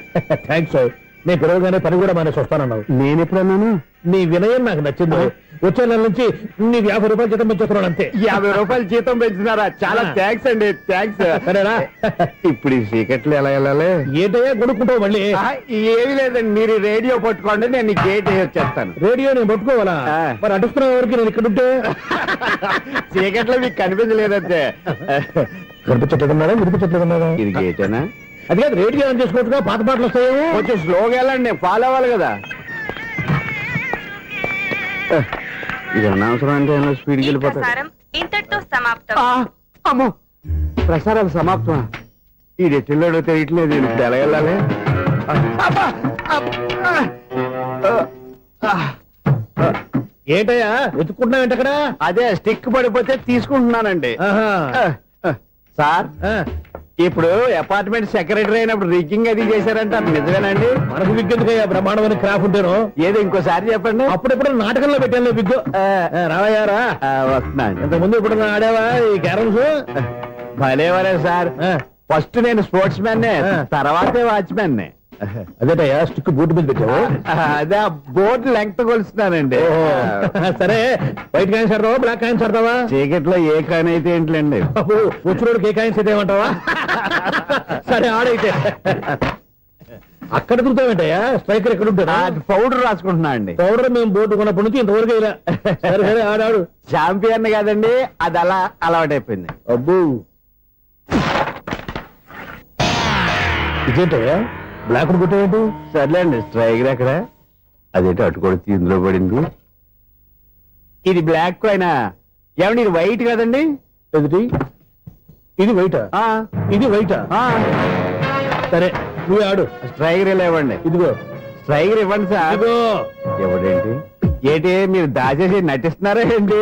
థ్యాంక్స్. నేను పిలవగానే పని కూడా మానేసి వస్తానన్నావు. నేను ఎప్పుడన్నాను? నీ వినయం నాకు నచ్చింది. వచ్చే నెల నుంచి నీకు 50 రూపాయలు జీతం పెంచుతున్నాను అంతే. 50 రూపాయలు జీతం పెంచుతున్నారా? చాలా థ్యాంక్స్ అండి, థ్యాంక్స్. సరేనా? ఇప్పుడు ఈ చీకట్లు ఎలా వెళ్ళాలి? ఏంటయ్యా కొనుక్కుంటావు మళ్ళీ? ఏమీ లేదండి, మీరు రేడియో పట్టుకోండి, నేను ఈ గేట్ వేసి వచ్చేస్తాను. రేడియో నేను పట్టుకోవాలా? మరి అడుస్తున్న వరకు నేను ఇక్కడ ఉంటే చీకట్లో మీకు కనిపించలేదంటే. కనిపించట్లేదన్నారా వినిపించట్లేదన్నారా? ఇది గేటేనా? అది కాదు, రేడియో ఆన్ చేసుకోవచ్చుగా, పాత పాటలు వస్తాయేమో. కొంచెం స్లోగా వెళ్ళండి, నేను ఫాలో అవ్వాలి కదా. ఇది అనవసరం అంటే స్పీడ్కి వెళ్ళిపోతాడు. ప్రసారం ఇంతటితో సమాప్తం. అమ్మో, ప్రసారాలు సమాప్తమా? ఈ రెట్టిల్లోడో తెలియట్లేదు, నేను ఇప్పుడు ఎలా వెళ్ళాలి? ఏంటయ్యా వెతుక్కుంటున్నావు ఏంటక్కడ? అదే స్టిక్ పడిపోతే తీసుకుంటున్నానండి. సార్, ఇప్పుడు అపార్ట్మెంట్ సెక్రటరీ అయినప్పుడు రిగ్గింగ్ అది చేశారంటే అది నిజమేనండి? మనకు విగ్గెందుకయ్యా, బ్రహ్మాండమైన క్రాఫ్ ఉంటాను. ఏదో ఇంకోసారి చెప్పండి. అప్పుడెప్పుడు నాటకంలో పెట్టాను విగ్గు. రావయ్యారా? వస్తున్నాను. ఇంతకు ముందు ఇప్పుడు ఆడావా ఈ క్యారమ్స్? భలేవరే సార్, ఫస్ట్ నేను స్పోర్ట్స్ మ్యాన్, తర్వాతే వాచ్మెన్. అదేటయ్యా స్టిక్ బూట్ మీద పెట్టావు? అదే ఆ బోర్డు లెంగ్త్ కొలుస్తున్నానండి. సరే, వైట్ కాయిన్స్ ఆడతావా బ్లాక్ కాయిన్స్ ఆడతావా? చీకట్లో ఏ కాని అయితే ఏంటండి, వచ్చినోడికి ఏ కాయిన్స్ అయితే ఏమంటావా? సరే ఆడైతే. అక్కడ దొరుకుతావేంటయ్యా? స్ట్రైకర్ ఎక్కడ ఉంటాడా? పౌడర్ రాసుకుంటున్నా అండి. పౌడర్ మేము బోర్డు కొన్నప్పటి నుంచి ఇంతవరకు ఇలా. సరే సరే ఆడాడు. చాంపియన్ కాదండి, అది అలా అలవాటైపోయింది. అబ్బు, ఇదేంటయ్యా బ్లాక్ కొట్టేంటి? సర్లేండి, స్ట్రైకర్ ఎక్కడ? అదేంటి అటుకొడితే ఇందులో పడింది. ఇది బ్లాక్ అయినా ఏమండి, ఇది వైట్ కదండి? ఎదుటి ఇది వైటా? ఇది వైటా? సరే నువ్వు ఆడు. స్ట్రైకర్ లేవండి. ఇదిగో స్ట్రైకర్ ఇవ్వండి సార్. ఇదిగో. ఎవడేంటి ఏంటి మీరు దాచేసి నటిస్తున్నారా ఏంటి?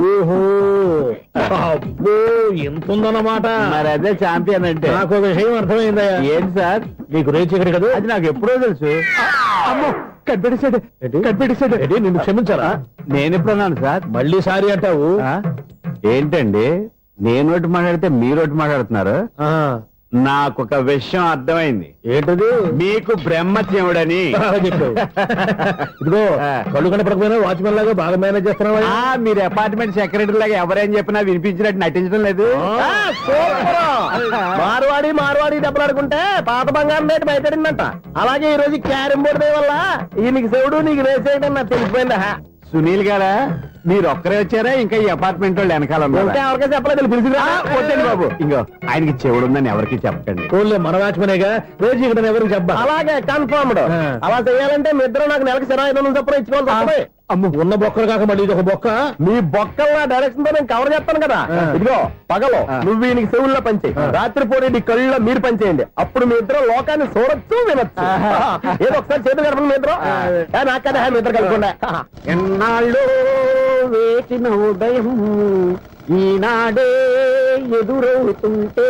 ఓహో, అబ్బో ఎంత ఉందన్నమాట. మరి అదే చాంపియన్ అంటే. నాకు ఒక విషయం అర్థమైందయ్యా. ఏంటి సార్? నీకు రేచీకటి కదా? అది నాకు ఎప్పుడో తెలుసు. అమ్మో, కనిపెట్టేశాడు, కనిపెట్టేశాడు. నిన్ను క్షమించాలా? నేను ఎప్పుడన్నాను సార్? మళ్ళీ సారీ అంటావు? ఏంటండి, నేను ఒకటి మాట్లాడితే మీరు ఒకటి మాట్లాడుతున్నారు. నాకు ఒక విషయం అర్థమైంది. ఏంటది? మీకు బ్రహ్మత్యముడని. చెప్పు. ఇదిగో, కళ్ళు కనపడకపోయినా వాచ్మెన్ లాగా బాగా మేనేజ్ చేస్తున్నావా? మీరు అపార్ట్మెంట్ సెక్రటరీ లాగా ఎవరేం చెప్పినా వినిపించినట్టు నటించడం లేదు. మార్వాడి దెబ్బలాడుకుంటే పాత బంగారం రేటు బయటడిందంట. అలాగే ఈ రోజు క్యారం బోర్డు వల్ల ఈయనకి శివుడు నీకు రేసేయడం నాకు తెలిసిపోయిందా? సునీల్ గారా, మీరు ఒక్కరే వచ్చారా? ఇంకా ఈ అపార్ట్మెంట్ వాళ్ళు వెనకాల ఉన్నారా? ఎవరికీ చెప్పలేదు, పిలిచిరా. వద్దండి బాబు, ఇంకో ఆయనకి చెవుడుందని ఎవరికి చెప్పకండి. ఫోన్లే, మన వాచ్మెనేగా రేచీకటి ఎవరికి చెప్పా. అలాగే కన్ఫర్మ్డ్. అలా చేయాలంటే మీ ఇద్దరు నాకు నెలకి 500 చొప్పున ఇచ్చుకోవాలి. అమ్మ, ఉన్న బొక్కలు కాక మళ్ళీ ఇది ఒక బొక్క. మీ బొక్కల డైరెక్షన్ తో నేను కవర్ చేస్తాను కదా. ఇదిగో, పగలో నువ్వు ఈయనకి చెవుల్లో పంచే, రాత్రిపూట నీ కళ్ళలో మీరు పనిచేయండి. అప్పుడు మీ ఇద్దరు లోకాన్ని చూడొచ్చు, వినొచ్చు. ఏదో ఒకసారి చేతులు కలపండి మీ ఇద్దరు. నాకదే మీ ఇద్దరు కలపకుండా. ఎన్నాళ్ళు వేసిన ఉదయం ఈనాడే ఎదురవుతుంటే.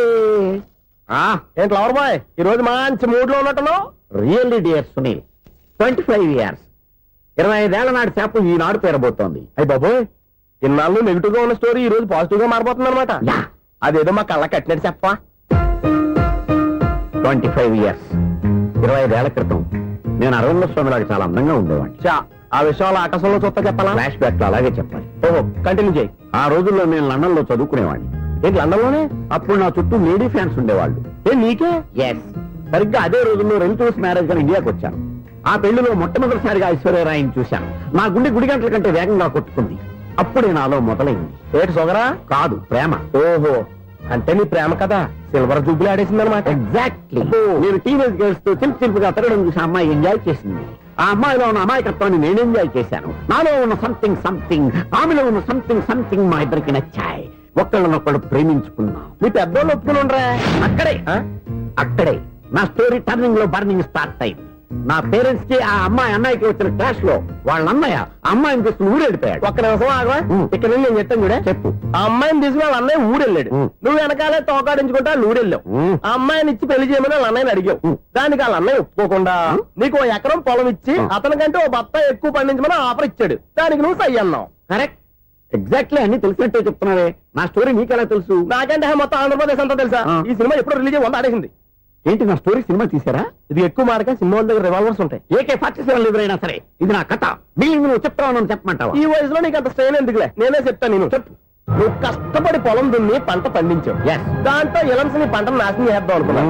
ఏంటి లవర్ బాయ్, ఈ రోజు మంచి మూడ్ లో ఉన్నట్టున్నావు? రియల్లీ డియర్ సునీల్, 25 years, 25 ఏళ్ల నాటి చేప ఈనాడు పేరబోతోంది. అయ్యి బాబోయ్, ఇన్నాళ్ళు నెగిటివ్ గా ఉన్న స్టోరీ ఈ రోజు పాజిటివ్ గా మారిపోతుంది అనమాట. అదేదో మా కళ్ళ కట్టినట్టు చెప్పా. 25 years, 25 ఏళ్ల క్రితం నేను అరవింద స్వామిలాగా చాలా అందంగా ఉండేవాడిని. ఆ విషయాలు ఆకాశంలో చూస్తా చెప్పాలా? ఫ్లాష్ బ్యాక్ లో అలాగే చెప్పాలి. ఓహో, కంటిన్యూ చేయి. ఆ రోజుల్లో నేను లండన్ లో చదువుకునేవాడిని. ఏంటి లండన్ లోనే? అప్పుడు నా చుట్టూ లేడీ ఫ్యాన్స్ ఉండేవాళ్ళు. నీకే? ఎస్, సరిగ్గా అదే రోజుల్లో రిలేటివ్స్ మ్యారేజ్ గా ఇండియాకి వచ్చాను. ఆ పెళ్లిలో మొట్టమొదటిసారిగా ఐశ్వర్యరాయని చూశాను. నా గుండె గుడి గంటల కంటే వేగంగా కొట్టుకుంది. అప్పుడే నాలో మొదలైంది. ఏటి సొగరా? కాదు, ప్రేమ. ఓహో, అంటే నీ ప్రేమ కదా సిల్వర్ జూబ్లీ ఆడేసింది అనమాట. ఎగ్జాక్ట్లీ. నేను టీనేజ్ గర్ల్స్ తో చిలుపుగా తిరగడం చూసి అమ్మాయి ఎంజాయ్ చేసింది. ఆ అమ్మాయిలో ఉన్న అమాయకత్వాన్ని నేను ఎంజాయ్ చేశాను. నాలో ఉన్న సంథింగ్, ఆమెలో ఉన్న సంథింగ్ మా ఇద్దరికి నచ్చాయి. ఒక్కళ్ళనొక్కడు ప్రేమించుకున్నాం. మీ పెద్దోళ్ళు ఒప్పుకుని ఉండరా? అక్కడే నా స్టోరీ టర్నింగ్ లో బర్నింగ్ స్టార్ట్ అయింది. నా పేరెంట్స్ కి ఆ అమ్మాయి అన్నయ్యకి వచ్చిన క్లాష్ లో వాళ్ళ అన్నయ్య ఆ అమ్మాయిని తీసుకుని ఊరు వెళ్ళిపోయాడు. ఒక్క నిమిషం ఆగవా? ఇక్కడ నుండి నేను చెప్తాను కూడా. చెప్పు. ఆ అమ్మాయిని తీసుకుని వాళ్ళ అన్నయ్య ఊరెళ్ళాడు. నువ్వు వెనకాలే తోకాడించుకుంటా వాళ్ళు ఊరెళ్ళావు. ఆ అమ్మాయిని ఇచ్చి పెళ్లి చేయమని వాళ్ళ అన్నయ్యని అడిగావు. దానికి వాళ్ళ అన్నయ్య ఒప్పుకోకుండా నీకు 1 ఎకరం పొలం ఇచ్చి అతనికంటే 1 బత్త ఎక్కువ పండించమని ఆఫర్ ఇచ్చాడు. దానికి నువ్వు సై అన్నావు. కరెక్ట్, ఎగ్జాక్ట్లీ అన్ని తెలిసినట్టే చెప్తున్నావే. నా స్టోరీ నీకెలా తెలుసు? నాకంటే మొత్తం ఆంధ్రప్రదేశ్ అంతా తెలుసా? ఈ సినిమా ఎప్పుడు రిలీజ్ అయ్యి 100 ఆడేసింది. ఏంటి నా స్టోరీ సినిమా తీసారా? ఇది ఎక్కువ మార్క సినిమా వాళ్ళ దగ్గర రివాల్వర్స్ ఉంటాయి. AK-47 ఎదురైనా సరే ఇది నా కథ. బిల్డింగ్ నువ్వు చెప్తావు చెప్పమంటావా? ఈ వయసులో నీకు అంత స్ట్రెయిన్ ఎందుకులే, నేనే చెప్తాను. నేను చెప్పు. నువ్వు కష్టపడి పొలం దున్ని పంట పండించావు. దాంతో ఇలమ్స్ నీ పంటను నాశనం చేద్దాం అనుకున్నావు.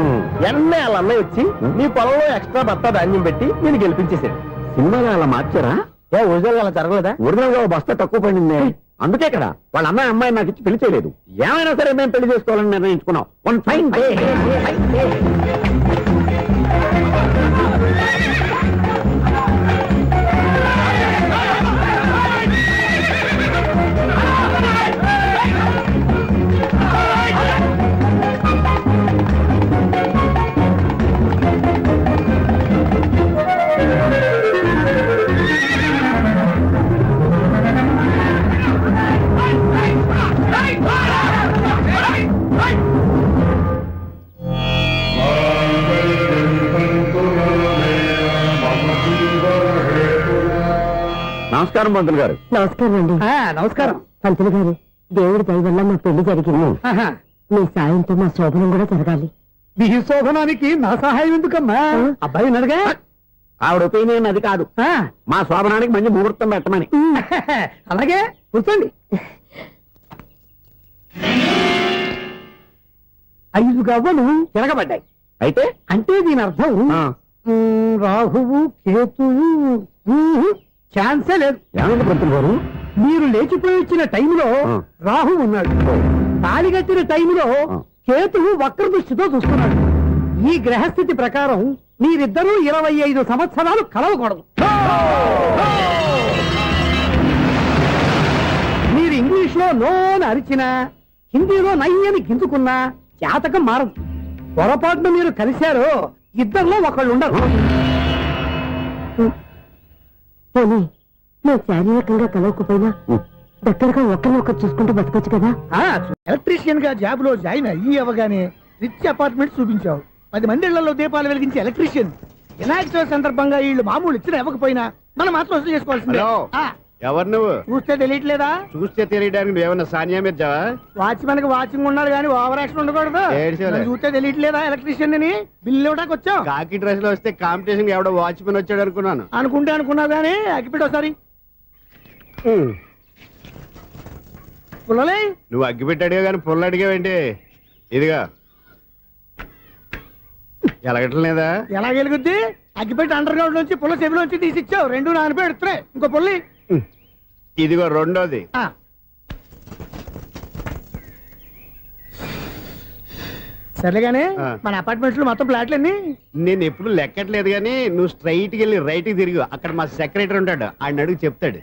ఎన్నే వాళ్ళ అన్నయ్య వచ్చి నీ పొలంలో ఎక్స్ట్రా బత్తా ధాన్యం పెట్టి నేను గెలిపించేసాడు. సినిమాలో అలా మార్చారా? ఒరిజినల్ అలా జరగలేదా? ఒరిజినల్ గా బస్తా తక్కువ పడింది. అందుకే కదా వాళ్ళ అమ్మాయి నాకు ఇచ్చి పెళ్లి చేయలేదు. ఏమైనా సరే మేము పెళ్లి చేసుకోవాలని నిర్ణయించుకున్నాం. One fine day. నమస్కారం పంతులు గారు. నమస్కారం అండి. నమస్కారం. పంతులు గారు, దేవుడి దయ వల్ల మా పెళ్లి జరిగింది. మీ సాయంతో మా శోభనం కూడా జరగాలి. మీ శోభనానికి నా సహాయం ఎందుకమ్మా? అబ్బాయి ఉన్నాడుగా. ఆవిడ ఒపీనియన్ అది కాదు. మా శోభనానికి మంచి ముహూర్తం పెట్టమని. అలాగే కూర్చోండి. 5 గవ్వలు తిరగబడ్డాయి. అయితే అంటే దీని అర్థం రాహువు కేతువు ఛాన్సే లేదు. ఏమైంది పంతులు గారు? మీరు లేచిపోయి వచ్చిన టైంలో రాహు ఉన్నాడు. తాళి కట్టిన టైంలో కేతువు వక్ర దృష్టితో చూస్తున్నాడు. ఈ గ్రహస్థితి ప్రకారం మీరిద్దరూ 25 సంవత్సరాలు కలవకూడదు. మీరు ఇంగ్లీష్ లో నోని అరిచినా, హిందీలో నయ్యని గింజుకున్నా జాతకం మారదు. పొరపాటున మీరు కలిశారో ఇద్దరిలో ఒకళ్ళు ఉండరు. పోనీ మేము శారీరకంగా కలవకపోయినా దగ్గరగా ఒకరినొకరు చూసుకుంటూ బతకొచ్చు కదా. ఎలక్ట్రీషియన్ గా జాబ్ లో జాయిన్ అయ్యి అవగానే రిచ్ అపార్ట్మెంట్ చూపించావు. 10 మంది ఇళ్లలో దీపాలు వెలిగించే ఎలక్ట్రీషియన్. వినాయక చవితి సందర్భంగా వీళ్ళు మామూలు ఇచ్చిన ఇవ్వకపోయినా మనం మాత్రం వసూలు చేసుకోవాల్సిందే. ఎవరు నువ్వు? చూస్తే తెలియట్లేదా? చూస్తే తెలియడానికి నువ్వేమన్నా సానియా మీర్జావా? వాచ్మెన్ కి వాచింగ్ ఉండాలి కానీ ఓవర్ యాక్షన్ ఉండకూడదు. నన్ను చూస్తే తెలియట్లేదా ఎలక్ట్రీషియన్ అని? బిల్లు ఇవ్వడానికి వచ్చాం. కాకి డ్రెస్ లో వస్తే కాంపిటీషన్ ఎవడో వాచ్మెన్ వచ్చాడు అనుకున్నాను. అనుకున్నావు కానీ అగ్గిపెట్టి ఒకసారి. పుల్లలే నువ్వు అగ్గిపెట్టి అడిగా కానీ పుల్ల అడిగావేంటి? ఇదిగా ఎలగట్లేదా? ఎలా గెలుగుద్ది? అగ్గిపెట్టి అండర్ గ్రౌండ్ నుంచి పుల్ల చెవిలోంచి తీసిచ్చావు. 2 నానిపోయి ఎడుతున్నాయి. ఇంకో పుల్లి. ఇదిగో రెండోది. సర్లేగానే మన అపార్ట్మెంట్స్ లో మొత్తం ఫ్లాట్లు అన్ని నేను ఎప్పుడు లెక్కట్లేదు కానీ నువ్వు స్ట్రైట్ కి వెళ్ళి రైట్ కి తిరిగి అక్కడ మా సెక్రటరీ ఉంటాడు. ఆయన అడుగు చెప్తాడు.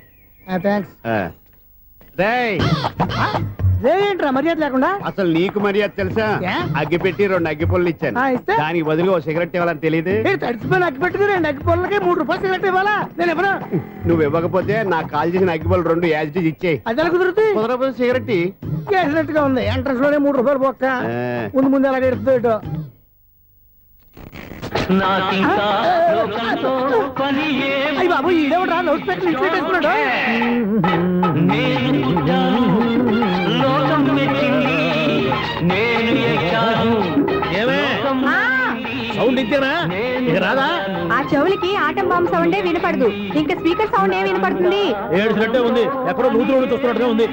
థ్యాంక్స్. రేయ్, ఏంట్రా మర్యాద లేకుండా? అసలు నీకు మర్యాద తెలుసా? అగ్గి పెట్టి 2 అగ్గి పొల్లు ఇచ్చాను. ఇస్తే? దానికి బదులుగా 1 సిగరెట్ ఇవ్వాలని తెలియదు. తడిచిపోయిన అగ్గి పెట్టుకుని 2 అగ్గి పొలకి 3 రూపాయలు సిగరెట్ ఇవ్వాలా? నేను ఇవ్వను. నువ్వు ఇవ్వకపోతే నాకు కాల్ చేసిన అగ్గి పొల్లు 2 యాజిటీస్ ఇచ్చేయి. అది ఎలా కుదురుతుంది? కుదరపోతే సిగరెట్ చేసినట్టుగా ఉంది. ఎంట్రన్స్ లోనే 3 రూపాయలు పోక్క. ముందు ఎలా ఎడుతుంది ఇటు. అయ్యి బాబు, ఈడేవడా లౌడ్ స్పీకర్ ఇంట్లో పెట్టేసుకున్నాడు? సౌండ్ ఇంతేనా? ఇక రాదా? ఆ చెవులకి ఆటం బాంబు సౌండే వినపడదు. ఇంకా స్పీకర్ సౌండ్ ఏ వినపడుతుంది? ఏడుసినట్టే ఉంది. ఎక్కడో నూతులు చూస్తున్నట్టుగా ఉంది.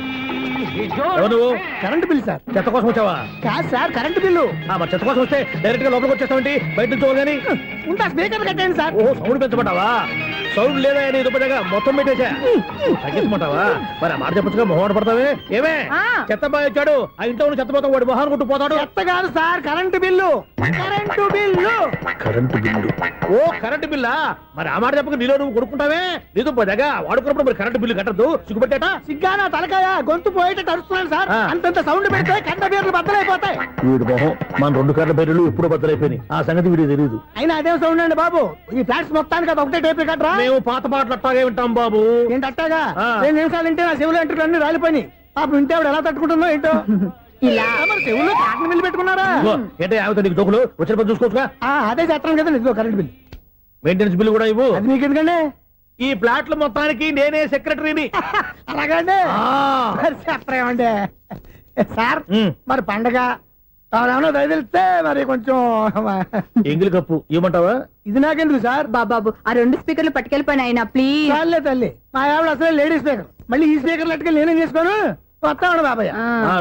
నువ్వు కరెంట్ బిల్ సార్? చెత్త కోసం వచ్చావా? కాదు సార్, కరెంట్ బిల్లు. మరి చెత్త కోసం వస్తే డైరెక్ట్ గా లోపలికి వచ్చేస్తావేంటి? బయట నుంచి కానీ ఉంటా. స్పీకర్ కట్టండి సార్. ఓ, సౌండ్ పెంచమంటావా? సౌండ్ లేదా నీ దుబ్బగా మొత్తం పెట్టేసా. తగ్గించమంటావా? మరి ఆ మాట చెప్పచ్చుగా మొహమాట పడతావే. ఏమే చెత్త బాగా ఇచ్చాడు, ఆ ఇంట్లో ఉన్న చెత్త పోతావు, వాడు మొహాన్ని కొట్టు పోతాడు. చెత్త కాదు sir, current bill. Current bill. ఓ, కరెంటు బిల్లా? మరి ఆ మాట చెప్పక నీలో నువ్వు కొడుకుంటావే. నీ దుబ్బగా వాడుకున్నప్పుడు మరి కరెంటు బిల్లు కట్టద్దు. సిగ్గుపెట్టేట? సిగ్గానా తలకాయ? గొంతు పోయేటట్టు అరుస్తున్నాను సార్. అంతంత సౌండ్ పెడితే కంట బీర్లు బద్దలైపోతాయి. వీడి మొహం మన 2 కర్ర బెర్రెలు ఎప్పుడు బద్దలైపోయినాయి. ఆ సంగతి వీడికి తెలియదు. అయినా అదే అదేం సౌండ్ అండి బాబు ఈ ఫ్లాట్స్ మొత్తానికి అది ఒకటే టైప్ కట్టరా మేము పాత పాటలు అట్టాగే వింటాం బాబు. ఏంటి అట్టాగా ఆ. 2 నిమిషాలు వింటే నా చెవులు ఎంటర్ అన్ని రాలిపోయి పాపం వింటే ఆవిడ ఎలా తట్టుకుంటుందో ఏంటో ఇలా మరి చెవుల్లో కాటన్ బిల్లు పెట్టుకున్నారా ఇదిగో, ఏంటే ఆమెతో నీకు దోకులు వచ్చిన పని చూసుకోవచ్చుగా. అదే చేస్తాను కదా ఇదిగో కరెంట్ బిల్ మెయింటెనెన్స్ బిల్ కూడా ఇవ్వు. అది మీకు ఎందుకండి ఈ ప్లాట్ల మొత్తానికి నేనే సెక్రటరీని. అలాగండి మరి చెప్పరేమండి సార్ ఉమ్. మరి పండగ ఏమన్నా దయదలిస్తే మరి కొంచెం ఎంగిలి కప్పు ఇవ్వమంటావా? ఇది నాకెందుకు సార్ బాబు ఆ 2 స్పీకర్లు పట్టుకెళ్ళిపోయిన ఆయన ప్లీజ్. చాలే తల్లి మా ఆవిడ అసలే లేడీ స్పీకర్ మళ్ళీ ఈ స్పీకర్ లెట్టుకెళ్ళి నేనేం చేసుకోను వస్తాడు బాబాయ్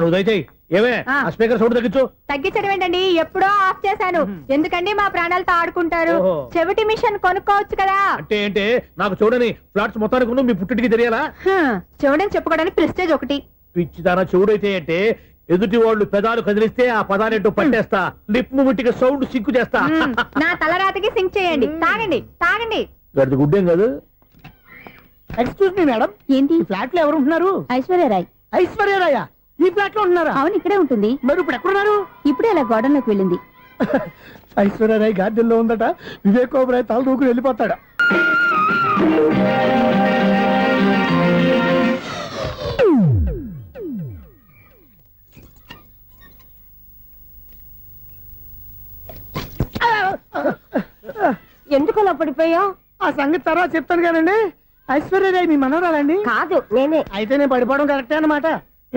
నువ్వు దయచేయి. ఏమే ఆ స్పీకర్ సౌండ్ తగ్గించు. తగ్గించడం ఏంటండి, ఎప్పుడో ఆఫ్ చేశాను. ఎందుకండి మా ప్రాణాలతో ఆడుకుంటారు? ఓహో. చెవిటి మిషన్ కొనుక్కోవచ్చు కదా. అంటే ఏంటే నాకు చూడని ఫ్లాట్స్ మొత్తానికి ఉన్న మీ పుట్టింటికి తెలియాలా? చెవిడని చెప్పుకోవడానికి ప్రెస్టేజ్ ఒకటి. పిచ్చిదానా చెవుడైతే అంటే ఎదుటి వాళ్ళు పెదాలు కదిలిస్తే ఆ పదాలేంటో పట్టేస్తా. లిప్ ముట్టికి సౌండ్ సిక్కు చేస్తా. నా తలరాతకి సింక్ చేయండి. తాగండి తాగండి. గడిది గుడ్డేం కాదు. ఎక్స్క్యూజ్ మీ మేడం ఏంటి? ఈ ఫ్లాట్ లో ఎవరు ఉంటున్నారు? ఐశ్వర్యరాయ్. ఐశ్వర్యరాయ ఈ ఫ్లాట్ లో ఉంటున్నారా? అవును, ఇక్కడే ఉంటుంది. మరి ఇప్పుడు ఎక్కడున్నారు? ఇప్పుడే అలా గోడంలోకి వెళ్ళింది. ఐశ్వర్యరాయ్ గార్డెన్ లో ఉందట. వివేక్ ఓబరాయ్ తల దూకుని వెళ్ళిపోతాడు. ఎందుకు అలా పడిపోయావు? ఆ సంగతి తర్వాత చెప్తాను కానండి. ఐశ్వర్యరాయ్ మీ మనవరాలండి? కాదు, నేనే. అయితే నేను పడిపోవడం కరెక్టే అన్నమాట.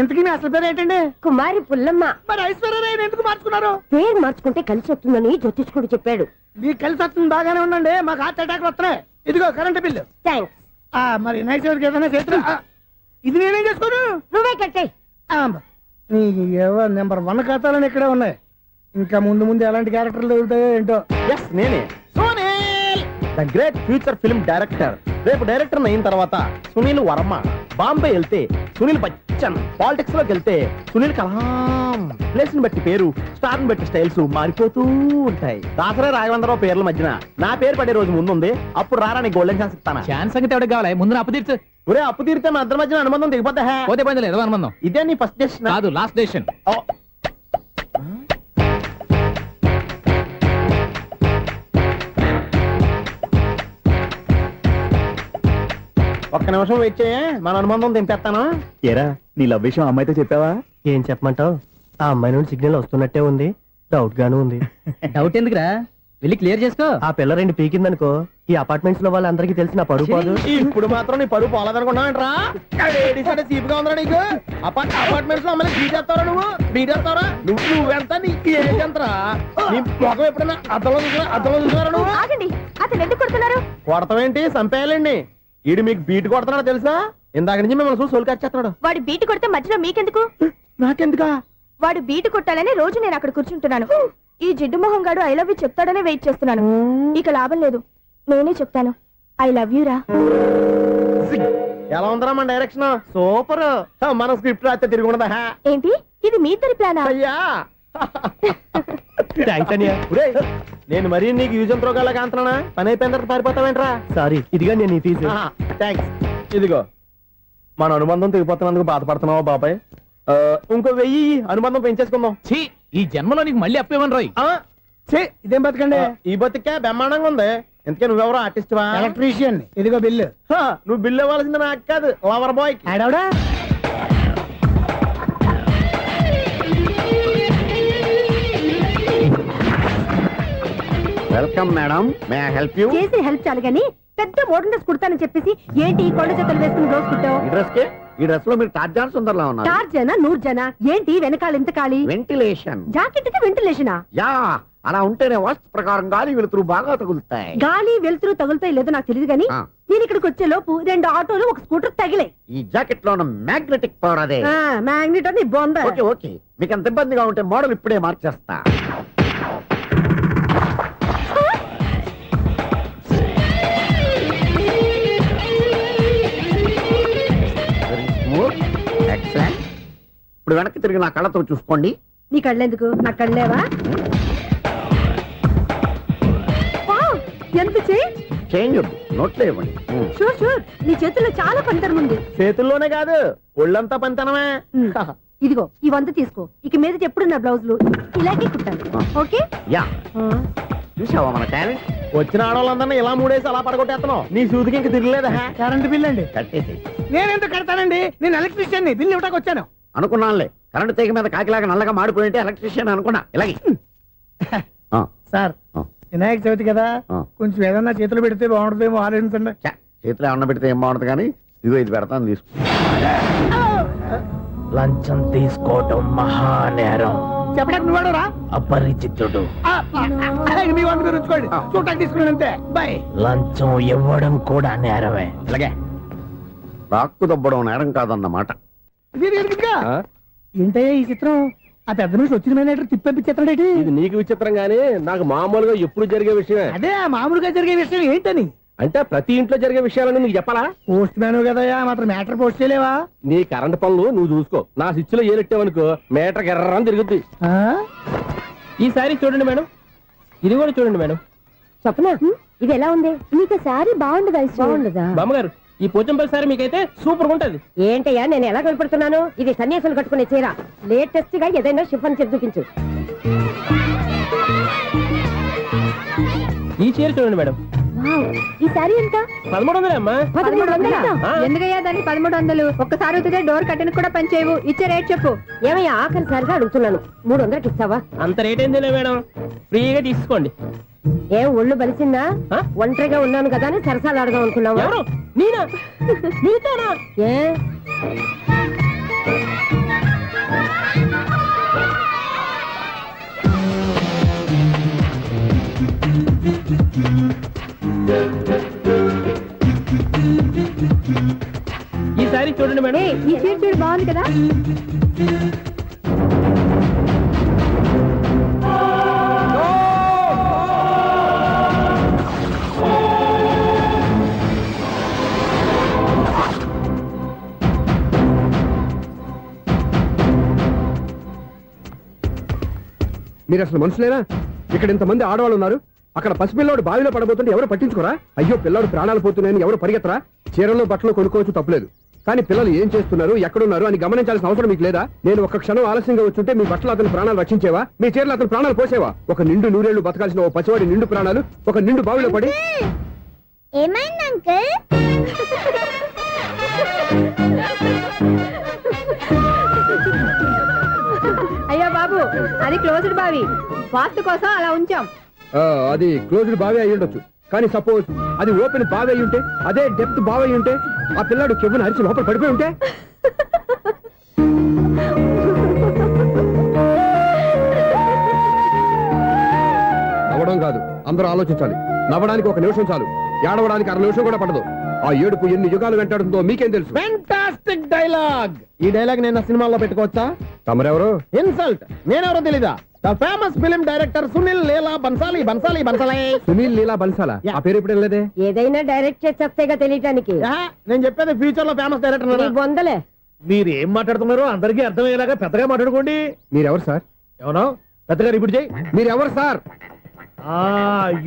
ఇంతకీ మీ అసలు పేరు ఏంటండి? కుమారి పుల్లమ్మ. మరి ఐశ్వర్యరాయ్ ఎందుకు మార్చుకున్నారు? పేరు మార్చుకుంటే కలిసి వస్తుందని జ్యోతిష్కుడు చెప్పాడు. మీకు కలిసి వస్తుంది బాగానే ఉండండి. మాకు హార్ట్ అటాక్ వస్తున్నాయి. ఇదిగో కరెంట్ బిల్లు. థ్యాంక్స్. మరి నైట్ ఎవరికి ఏదైనా చేతులు ఇది నేనేం చేసుకోను. నువ్వే కట్టే. నీకు ఎవరు నెంబర్ 1 ఖాతాలని ఇక్కడే ఉన్నాయి. ఇంకా ముందు ముందు ఎలాంటి క్యారెక్టర్లు దొరుకుతాయో ఏంటో. నేనే the great future film director. రేపు డైరెక్టర్ అయిన తర్వాత సునీల్ వర్మ. బాంబే వెళ్తే సునీల్ బచ్చన్. పాలిటిక్స్ లోకి వెళ్తే సునీల్ కలాం. ప్లేస్ ని బట్టి పేరు, స్టార్ ని బట్టి స్టైల్స్ మారిపోతూ ఉంటాయి. దాసరే రాఘవేంద్రరావు పేర్ల మధ్యన నా పేరు పడే రోజు ముందుంది. అప్పుడు రారా నీ గోల్డెన్ ఛాన్స్ ఇస్తాను. ఛాన్స్ సంగతి ఎవరికి కావాలి? ముందు అప్పు తీర్చు. ఒరే అప్పు తీరితే మన ఇద్దరి మధ్యన అనుబంధం దిగిపోతా. పోతే పోయింది లేదు అనుబంధం. ఇదే నీ ఫస్ట్ డెస్టినేషన్ కాదు, లాస్ట్ డెసిషన్. ఒక్క నిమిషం వెయిట్ చేయ, మన అనుబంధం దింపేస్తాను. ఏరా నీ లవ్ విషయం అమ్మాయితో చెప్పావా? ఏం చెప్పమంటావు? ఆ అమ్మాయి నుండి సిగ్నల్ వస్తున్నట్టే ఉంది. డౌట్ గాను ఉంది. డౌట్ ఎందుకురా, వెళ్ళి క్లియర్ చేసుకో. ఆ పిల్ల 2 పీకిందనుకో ఈ అపార్ట్మెంట్స్ లో వాళ్ళందరికీ తెలిసిన పరుగు పోదు. ఇప్పుడు మాత్రం నీ పరువు పోలేదనుకున్నావేంట్రా? చీప్గా ఉందా నీకు? అపార్ట్మెంట్స్ లో అమ్మని బీటేస్తారా? బీటేస్తారా? నువ్వెంత నీకు ఏంటంతరా? నీ ముఖం ఎప్పుడైనా అద్దంలో చూసారా నువ్వు? ఆగండి, అతను ఎందుకు కొడుతున్నారు? కొడతావేంటి? చంపేయాలండి. ఈడు మీకు బీట్ కొడుతున్నాడు తెలుసా? ఇందాక నుంచి మిమ్మల్ని చూసి సోలు కచ్చేస్తున్నాడు. వాడు బీటు కొడితే మధ్యలో మీకెందుకు? నాకెందుకా? వాడు బీటు కొట్టాలని రోజు నేను అక్కడ కూర్చుంటున్నాను. ఈ జిడ్డు మొహం గాడు ఐ లవ్ యూ చెప్తాడనే వెయిట్ చేస్తున్నాను. ఇక లాభం లేదు, నేనే చెప్తాను. ఐ లవ్ యూ రా. ఎలా ఉందరా మన డైరెక్షన్? సూపర్. మన స్క్రిప్ట్ రాస్తే తిరిగి ఉండదా? ఏంటి ఇది మీ ఇద్దరి ప్లానా? అయ్యా థ్యాంక్స్ అనియా. నేను మరీ నీకు యూజ్ అంత రోగాలకు అంటున్నా. పని అయిపోయిన తర్వాత పారిపోతావేంట్రా? సారీ, ఇదిగా నేను ఈ ఫీజు. థ్యాంక్స్. ఇదిగో మన అనుబంధం తెగిపోతున్నందుకు బాధపడుతున్నావా బాబాయ్? ఇంకో 1000 అనుబంధం పెంచేసుకుందాం. ఛీ, ఈ జన్మలో నీకు మళ్ళీ అప్పేమని రాయి. ఇదేం బతకండి. ఈ బతికే బ్రహ్మాండంగా ఉంది. ఎందుకే నువ్వెవరో ఆర్టిస్ట్ వా? ఎలక్ట్రీషియన్. ఇదిగో బిల్లు. నువ్వు బిల్లు ఇవ్వాల్సింది నాకు కాదు, లవర్ బాయ్. ఆడవడా? Welcome madam, may I help you? చేసి హెల్ప్ చాలు గాని పెద్ద మోడల్ డ్రెస్ కుడతానని చెప్పేసి ఏంటి కొండ జతలు వేసుకుని రోజు కుట్టావు? ఈ డ్రెస్ కి ఈ డ్రెస్ లో మీరు టార్జాన్ సుందర్లా ఉన్నారు. 4 జన 100 జన ఏంటి వెనకాల ఎంత ఖాళీ? వెంటిలేషన్. జాకెట్ కి వెంటిలేషనా? యా, అలా ఉంటేనే వాస్తు ప్రకారం గాలి వెలుతురు బాగా తగులుతాయి. గాలి వెలుతురు తగులుతాయి లేదో నాకు తెలియదు గాని నేను ఇక్కడికి వచ్చే లోపు 2 ఆటోలు 1 స్కూటర్ తగిలాయి. ఈ జాకెట్ లో ఉన్న మ్యాగ్నెటిక్ పవర్ అదే. మ్యాగ్నెట్ అని బొంద. ఓకే ఓకే, మీకు అంత ఇబ్బందిగా ఉంటే మోడల్ ఇప్పుడే మార్చేస్తా. ఎక్సలెంట్. ఇప్పుడు వెనక్కి తిరిగి నా కళ్ళతో చూసుకోండి. నీ కళ్ళెందుకు, నా కళ్ళేవా? వావ్, ఎంత చేంజ్ వద్దు, నోట్లో ఇవ్వండి. షూర్ షూర్, నీ చేతుల్లో చాలా పంతరం ఉంది. చేతుల్లోనే కాదు, ఒళ్ళంతా పంతనమే. ఇదిగో ఈ 100 తీసుకో. ఇక మీద ఎప్పుడు నా బ్లౌజులు ఇలాగే కుట్టాను. ఓకే? యా. చూసావా మన టాలెంట్? వచ్చిన ఆడవాళ్ళందరినీ ఇలా మూడేసి అలా పడగొట్టేస్తున్నావు. నీ సూదికి ఇంక తిరగలేదా? కరెంట్ బిల్ అండి. కట్టేసి నేనెందుకు కడతానండి? నేను ఎలక్ట్రీషియన్ ని, బిల్లు ఇవ్వడానికి వచ్చాను. అనుకున్నానులే, కరెంట్ తీగ మీద కాకిలాగా నల్లగా మాడిపోయింటే ఎలక్ట్రీషియన్ అనుకున్నా. ఇలాగే ఆ, సార్ ఆ, వినాయక చవితి కదా, ఆ. కొంచెం ఏదన్నా చేతులు పెడితే బాగుంటుందేమో ఆలోచించండి. ఛ, చేతిలో అన్న పెడితే ఏం బాగుంటుంది కానీ ఇదిగో ఇది పెడతాను తీసుకో. లంచం తీసుకోవటం మహానేరం. చెప్పడానికి నువ్వాడురా? అపరిచితుడు. మీ వంద మీరు ఉంచుకోండి, చూడటానికి తీసుకున్నాను అంతే. బాయ్. లంచం ఇవ్వడం కూడా నేరమే. ఇలాగే రాక్కు దబ్బడం నేరం కాదన్నమాట. ఏంటయ్యా ఈ చిత్రం? ఆ పెద్ద నుంచి వచ్చిన మేనేటర్ తిప్పించేస్తాడేటి? ఇది నీకు విచిత్రం గానీ నాకు మామూలుగా ఎప్పుడు జరిగే విషయమే. అదే మామూలుగా జరిగే విషయం ఏంటని? అంటే ప్రతి ఇంట్లో జరిగే విషయాలని నీకు చెప్పాలా? పోస్ట్ మ్యాన్ కదయ్యా, మాత్రం మ్యాటర్ పోస్ట్ చేయలేవా? నీ కరెంట్ పనులు నువ్వు చూసుకో. నా స్విచ్ లో ఏలెట్టావనుకో మీటర్ ఎర్రని తిరుగుద్ది. ఆ? ఈసారి చూడండి మేడం, ఇది కూడా చూడండి మేడం. చెప్పనా ఇది ఎలా ఉంది? నీకు సారీ బాగుండదా? బాగుండదా? బామ్మగారు, ఈ పోచంపల్లి సారీ మీకైతే సూపర్ ఉంటుంది. ఏంటయ్యా నేను ఎలా కనపడుతున్నాను? ఇది సన్యాసులు కట్టుకునే చీర. లేటెస్ట్ గా ఏదైనా షిఫన్ చేసి చూపించు. ఈ చీర చూడండి మేడం, ఈ సారీ ఎంత? 1300 అమ్మా. 1300? ఆ. ఎందుకయ్యా దాన్ని 1300? ఒక్కసారి అవుతుందే డోర్ కట్టను కూడా పనిచేయవు. ఇచ్చే రేట్ చెప్పు. ఏమయ్యా ఆఖరిసారిగా అడుగుతున్నాను, 300కి ఇస్తావా? అంత రేట్ ఏందిలే మేడం, ఫ్రీగా తీసుకోండి. ఏం ఒళ్ళు బలిసిందా? ఆ? ఒంటరిగా ఉన్నాను కదా అని సరసాలు అడగా అనుకున్నావా? ఎవరు? నేనా? నీతోనా? ఏ ఈ సారీ చూడండి మేడం. ఈ చీర చూడు బాగుంది కదా? మీరు అసలు మనుషులేనా? ఇక్కడ ఇంతమంది ఆడవాళ్ళు ఉన్నారు, అక్కడ పసిపిల్లాడు బావిలో పడబోతుంటే ఎవరు పట్టించుకోరా? అయ్యో పిల్లాడు ప్రాణాలు పోతున్నాయని ఎవరు పరిగెత్తరా? చీరలో బట్టలు కొనుక్కోవచ్చు, తప్పులేదు. కానీ పిల్లలు ఏం చేస్తున్నారు, ఎక్కడున్నారు అని గమనించాల్సిన అవసరం మీకు లేదా? నేను ఒక్క క్షణం ఆలస్యంగా వచ్చుంటే మీ బట్టలు అతని ప్రాణాలు రక్షించేవా? మీ చీరలు అతని ప్రాణాలు పోసేవా? ఒక నిండు నూరేళ్లు బతకాల్సిన ఓ పసివాడి నిండు ప్రాణాలు ఒక నిండు బావిలో పడి. ఏమైంది అంకుల్? అయ్యో బాబు, అది క్లోజ్డ్ బావి, వాస్తు కోసం అలా ఉంచాం. అది క్లోజ్డ్ బావి అయి ఉండొచ్చు, కానీ సపోజ్ అది ఓపెన్ బావి అయి ఉంటే, అదే డెప్త్ బావి అయి ఉంటే, ఆ పిల్లాడు కెవ్వును అరిచి లోపల పడిపోయి ఉంటే. నవ్వడం కాదు, అందరూ ఆలోచించాలి. నవ్వడానికి ఒక నిమిషం చాలు, ఏడవడానికి 1/2 నిమిషం కూడా పడదు. ఆ ఏడుపు ఎన్ని యుగాలు వెంటాడుతుందో మీకేం తెలుసు? Fantastic dialogue. ఈ డైలాగ్ నేను సినిమాలో పెట్టుకోవచ్చా? తమరెవరు? ఇన్సల్ట్. నేనెవరో తెలీదా? The famous film director Sunil Leela Bansali. Bansali Bansali Sunil Leela బన్సాలా? ఆ పేరు ఇప్పుడు లేదే. ఏదైనా డైరెక్ట్ చేసేస్తేగా తెలియటానికి. నేను చెప్పేది ఫ్యూచర్ లో ఫేమస్ డైరెక్టర్. బొందలే. మీరు ఏం మాట్లాడుతున్నారో అందరికీ అర్థమయ్యేలాగా పెద్దగా మాట్లాడుకోండి. మీరెవరు సార్? ఏమన్నా పెద్దగా రిపీట్ చేయి. మీరెవరు సార్? ఆ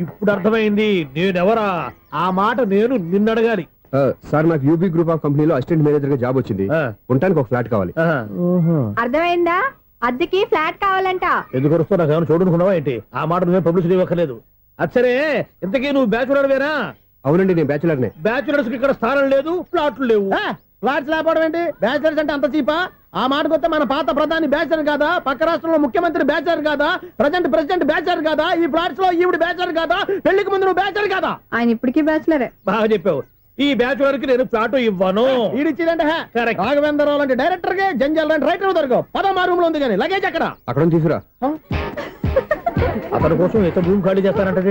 ఇప్పుడు అర్థమైంది నేనెవరా. ఆ మాట నేను నిన్ను అడగాలి. సార్, నాకు యూబీ గ్రూప్ ఆఫ్ కంపెనీలో అసిస్టెంట్ మేనేజర్ గా జాబ్ వచ్చింది. ఆ. ఉండటానికి ఒక ఫ్లాట్ కావాలి. ఆహా. అర్థమైందా? అద్దెకి ఫ్లాట్ కావాలంట. ఎందుకు వస్తున్నా నాకు ఏమైనా చూడనుకున్నావా ఏంటి? ఆ మాట నువ్వే పబ్లిసిటీ ఇవ్వక్కర్లేదు. అచ్చరే, ఇంతకీ నువ్వు బ్యాచులర్ వేరా? అవునండి, నేను బ్యాచులర్నే. బ్యాచులర్స్ కి ఇక్కడ స్థానం లేదు, ఫ్లాట్లు లేవు. ఫ్లాట్స్ లేకపోవడం ఏంటి? బ్యాచిలర్స్ అంటే అంత చీపా? ఆ మాటకొస్తే మన పాత ప్రధాని బ్యాచర్ కాదా? పక్క రాష్ట్రంలో ముఖ్యమంత్రి బ్యాచర్ కాదా? ప్రెసిడెంట్ బ్యాచర్ కాదా? ఈ ఫ్లాట్స్ లో ఈవిడ బ్యాచర్ కాదా? పెళ్లికి ముందు నువ్వు బ్యాచర్ కాదా? ఆయన ఇప్పటికీ బ్యాచులరే. బాగా చెప్పావు. ఈ బ్యాచులర్ కి నేను ఫ్లాట్ ఇవ్వను. ఈడిచ్చిందంటే Correct. రాఘవేంద్రరావు లాంటి డైరెక్టర్ గా జంజల్ లాంటి రైటర్ దొరకవు. పదమా రూమ్ లో ఉంది కానీ లగేజ్ అక్కడ. అక్కడ తీసుకురా. అతని కోసం ఎంత భూమి ఖాళీ చేస్తానంటే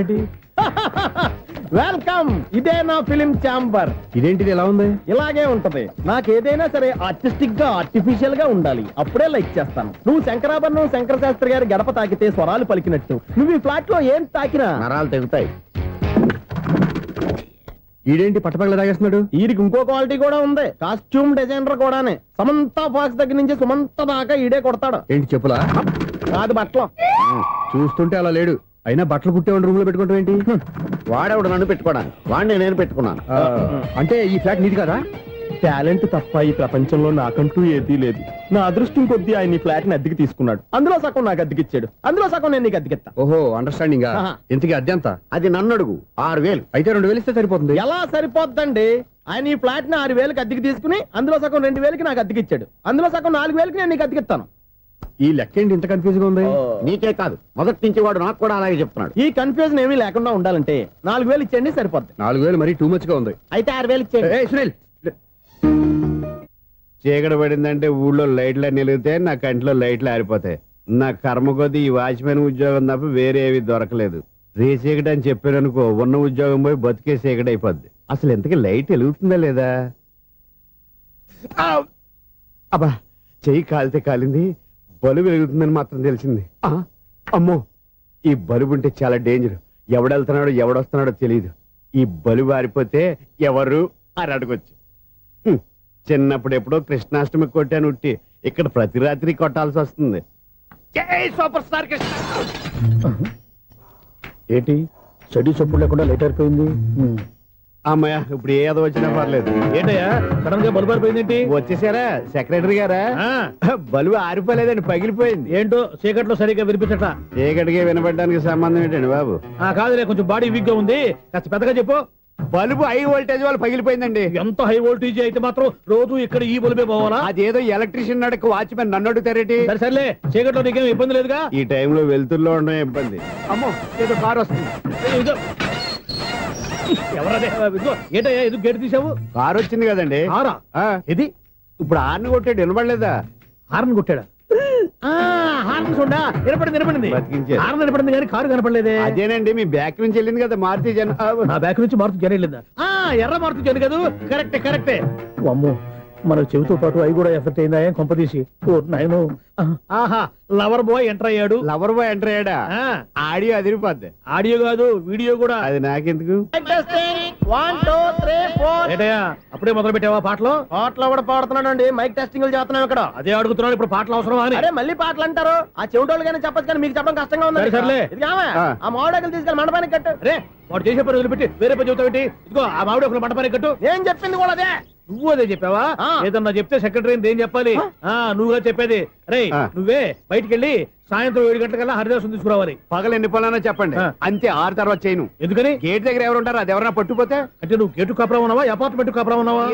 వెల్కమ్. ఇదే నా ఫిలిం ఛాంబర్. ఇదేంటిది ఎలా ఉంది? ఇలాగే ఉంటది. నాకు ఏదైనా సరే ఆర్టిస్టిక్ గా ఆర్టిఫిషియల్ గా ఉండాలి, అప్పుడే లైక్ చేస్తాను. నువ్వు శంకరాభరణం శంకర శాస్త్రి గారి గడప తాకితే స్వరాలు పలికినట్టు నువ్వు ఈ ఫ్లాట్ లో ఏం తాకినా నరాలు తెగుతాయి. ఈడేంటి పట్టపగల తాగేస్తున్నాడు? వీడికి ఇంకో క్వాలిటీ కూడా ఉంది. కాస్ట్యూమ్ డిజైనర్ కూడానే. సమంత ఫాక్స్ దగ్గర నుంచి సుమంత దాకా ఈడే కొడతాడు. ఏంటి చెప్పులా? కాదు బట్టలు. చూస్తుంటే అలా లేడు. అయినా బట్టలు కుట్టేవాడి రూమ్ లో పెట్టుకుంటాం ఏంటి? వాడేవాడు నన్ను పెట్టుకోవడానికి, వాడిని నేను పెట్టుకున్నాను. అంటే ఈ ఫ్లాట్ నీది కదా? టాలెంట్ తప్ప ఈ ప్రపంచంలో నాకంటూ ఏదీ లేదు. నా అదృష్టం కొద్దీ ఆయన ఈ ఫ్లాట్ ని అద్దెకి తీసుకున్నాడు. అందులో సగం నాకు అద్దెకిచ్చాడు, అందులో సగం నేను నీకు అద్దెకిస్తా. ఓహో అండర్స్టాండింగ్ ఆహా. ఇంతకీ అద్దె ఎంత? అది నన్ను అడుగు 6,000. అయితే 2,000 ఇస్తే సరిపోతుంది. ఎలా సరిపోద్దండి? ఆయన ఈ ఫ్లాట్ ని 6,000కి అద్దెకి తీసుకుని అందులో సగం 2,000కి నాకు అద్దెకిచ్చాడు, అందులో సగం 4,000కి నేను నీకు అద్దెకిస్తాను. ఈ లెక్క ఏంటి ఇంత కన్ఫ్యూజ్ గా ఉంది? నీకే కాదు, మొదటి నుంచి వాడు నాకు కూడా అలాగే చెప్తున్నాడు. ఈ కన్ఫ్యూజన్ ఏమీ లేకుండా ఉండాలంటే 4,000 ఇచ్చేయండి, సరిపోద్ది. 4,000 మరీ టూ మచ్ గా ఉంది. అయితే 6,000 ఇచ్చేయండి. ఏయ్, సునీల్ చీకటి పడిందంటే ఊళ్ళో లైట్లు అన్ని వెలిగితే నా కంటిలో లైట్లు ఆరిపోతాయి. నా కర్మ కొద్దీ ఈ వాచ్మెన్ ఉద్యోగం తప్ప వేరే ఏవి దొరకలేదు. రేచీకటి అని చెప్పారనుకో, ఉన్న ఉద్యోగం పోయి బతికే చీకటి అయిపోద్ది. అసలు ఇంతకీ లైట్ వెలుగుతుందా లేదా? అబ్బా, చెయ్యి కాలితే కాలింది, బలుబు వెలుగుతుందని మాత్రం తెలిసింది. అమ్మో, ఈ బలుబు ఉంటే చాలా డేంజర్. ఎవడెళ్తున్నాడో ఎవడొస్తున్నాడో తెలియదు. ఈ బలుబు ఆరిపోతే ఎవరు అని అడగొచ్చు. చిన్నప్పుడు ఎప్పుడో కృష్ణాష్టమి కొట్టాను ఉట్టి, ఇక్కడ ప్రతి రాత్రి కొట్టాల్సి వస్తుంది. జై సూపర్ స్టార్ కృష్ణ. ఏంటి చెడు చప్పుడు లేకుండా లేట్ అయిపోయింది. అమ్మయ్య, ఇప్పుడు ఏదో వచ్చినా పర్లేదు. ఏంటయ్యా సడన్ గా బల్బు అయిపోయింది? వచ్చేసారా సెక్రటరీ గారా? బలుబు ఆరిపోలేదండి, పగిలిపోయింది. ఏంటో చీకట్లో సరిగ్గా వినిపించట. చీకటికి వినపడడానికి సంబంధం ఏంటండి బాబు? కాదులే, కొంచెం బాడీ వీక్ గా ఉంది, కాస్త పెద్దగా చెప్పు. బల్బు హై వోల్టేజ్ వాళ్ళు పగిలిపోయిందండి. ఎంత హై వోల్టేజ్ అయితే మాత్రం రోజు ఇక్కడ ఈ బల్బే పోవాలా? అదేదో ఎలక్ట్రీషియన్ అడగ వాచ్మెన్ నన్ను అడుగుతారేటి? సరే సర్లే, చీకట్లో నీకేం ఇబ్బంది లేదుగా? ఈ టైంలో వెళ్తుల్లో ఉండడం ఇబ్బంది. అమ్మో, ఏదో కారు వస్తుంది. ఇదిగో. ఎవరదే? ఇదిగో, ఏంటయ్యా ఎందుకు గేట్ తీసావు? కారు వచ్చింది కదండి. కారా? ఆ, ఇది ఇప్పుడు హార్న్ కొట్టాడు, వినపడలేదా? హార్న్ కొట్టాడా? హార్న్ చూడా వినపడింది. బతికించారు. హార్న్ వినపడింది కానీ కారు కనపడలేదే. అదేనండి, మీ బ్యాక్ నుంచి వెళ్ళింది కదా మారుతి జన. నా బ్యాక్ నుంచి మారుతు జన వెళ్ళిందా? ఎర్ర మారుతు జన కదా. కరెక్టే. అమ్మో, మన చెవితో పాటు అవి కూడా ఎఫెక్ట్ అయిందా? ఏం కొంపదీసి? ఓ నాయనో. ఆహా, లవర్ బాయ్ ఎంటర్ అయ్యాడు. లవర్ బాయ్ ఎంటర్ అయ్యాడా? ఆడియో అదిరిపోద్ది. ఆడియో కాదు, వీడియో కూడా. అది నాకెందుకు? 1 2 3 4. ఏంటయ్యా అప్పుడే మొదలు పెట్టావా పాటలు? పాటలు కూడా పాడుతున్నాడు అండి, మైక్ టెస్టింగ్ చేస్తున్నాం ఇక్కడ. అదే అడుగుతున్నాడు, ఇప్పుడు పాటలు అవసరమా అని. అరే మళ్ళీ పాటలు అంటారు, ఆ చెవిటోళ్ళు కానీ చెప్పచ్చు కానీ మీకు చెప్పడం కష్టంగా ఉంది. సర్లే. ఆ మామిడాకులు తీసుకెళ్ళి మండపానికి కట్టు. రే, వాడు చేసే పని వదిలిపెట్టి వేరే పని చెబుతావు. ఇదిగో ఆ మామిడి ఒక మంటపానికి కట్టు. ఏం చెప్పింది కూడా అదే. నువ్వు అదే చెప్పావా? ఏదన్నా చెప్తే సెక్రటరీ ఏం చెప్పాలి? నువ్వుగా చెప్పేది. రే, నువ్వే బయటికి వెళ్ళి సాయంత్రం 7 గంటలకల్లా హరిదాసు తీసుకురావాలి. పగలు ఎన్ని పనులన్నా చెప్పండి, అంతే. 6 తర్వాత చేయను. ఎందుకని? గేట్ దగ్గర ఎవరు ఉంటారు, అది ఎవరన్నా పట్టుపోతే. అంటే నువ్వు గేటు కాపురం ఉన్నావా, అపార్ట్మెంట్ కాపురం ఉన్నావా?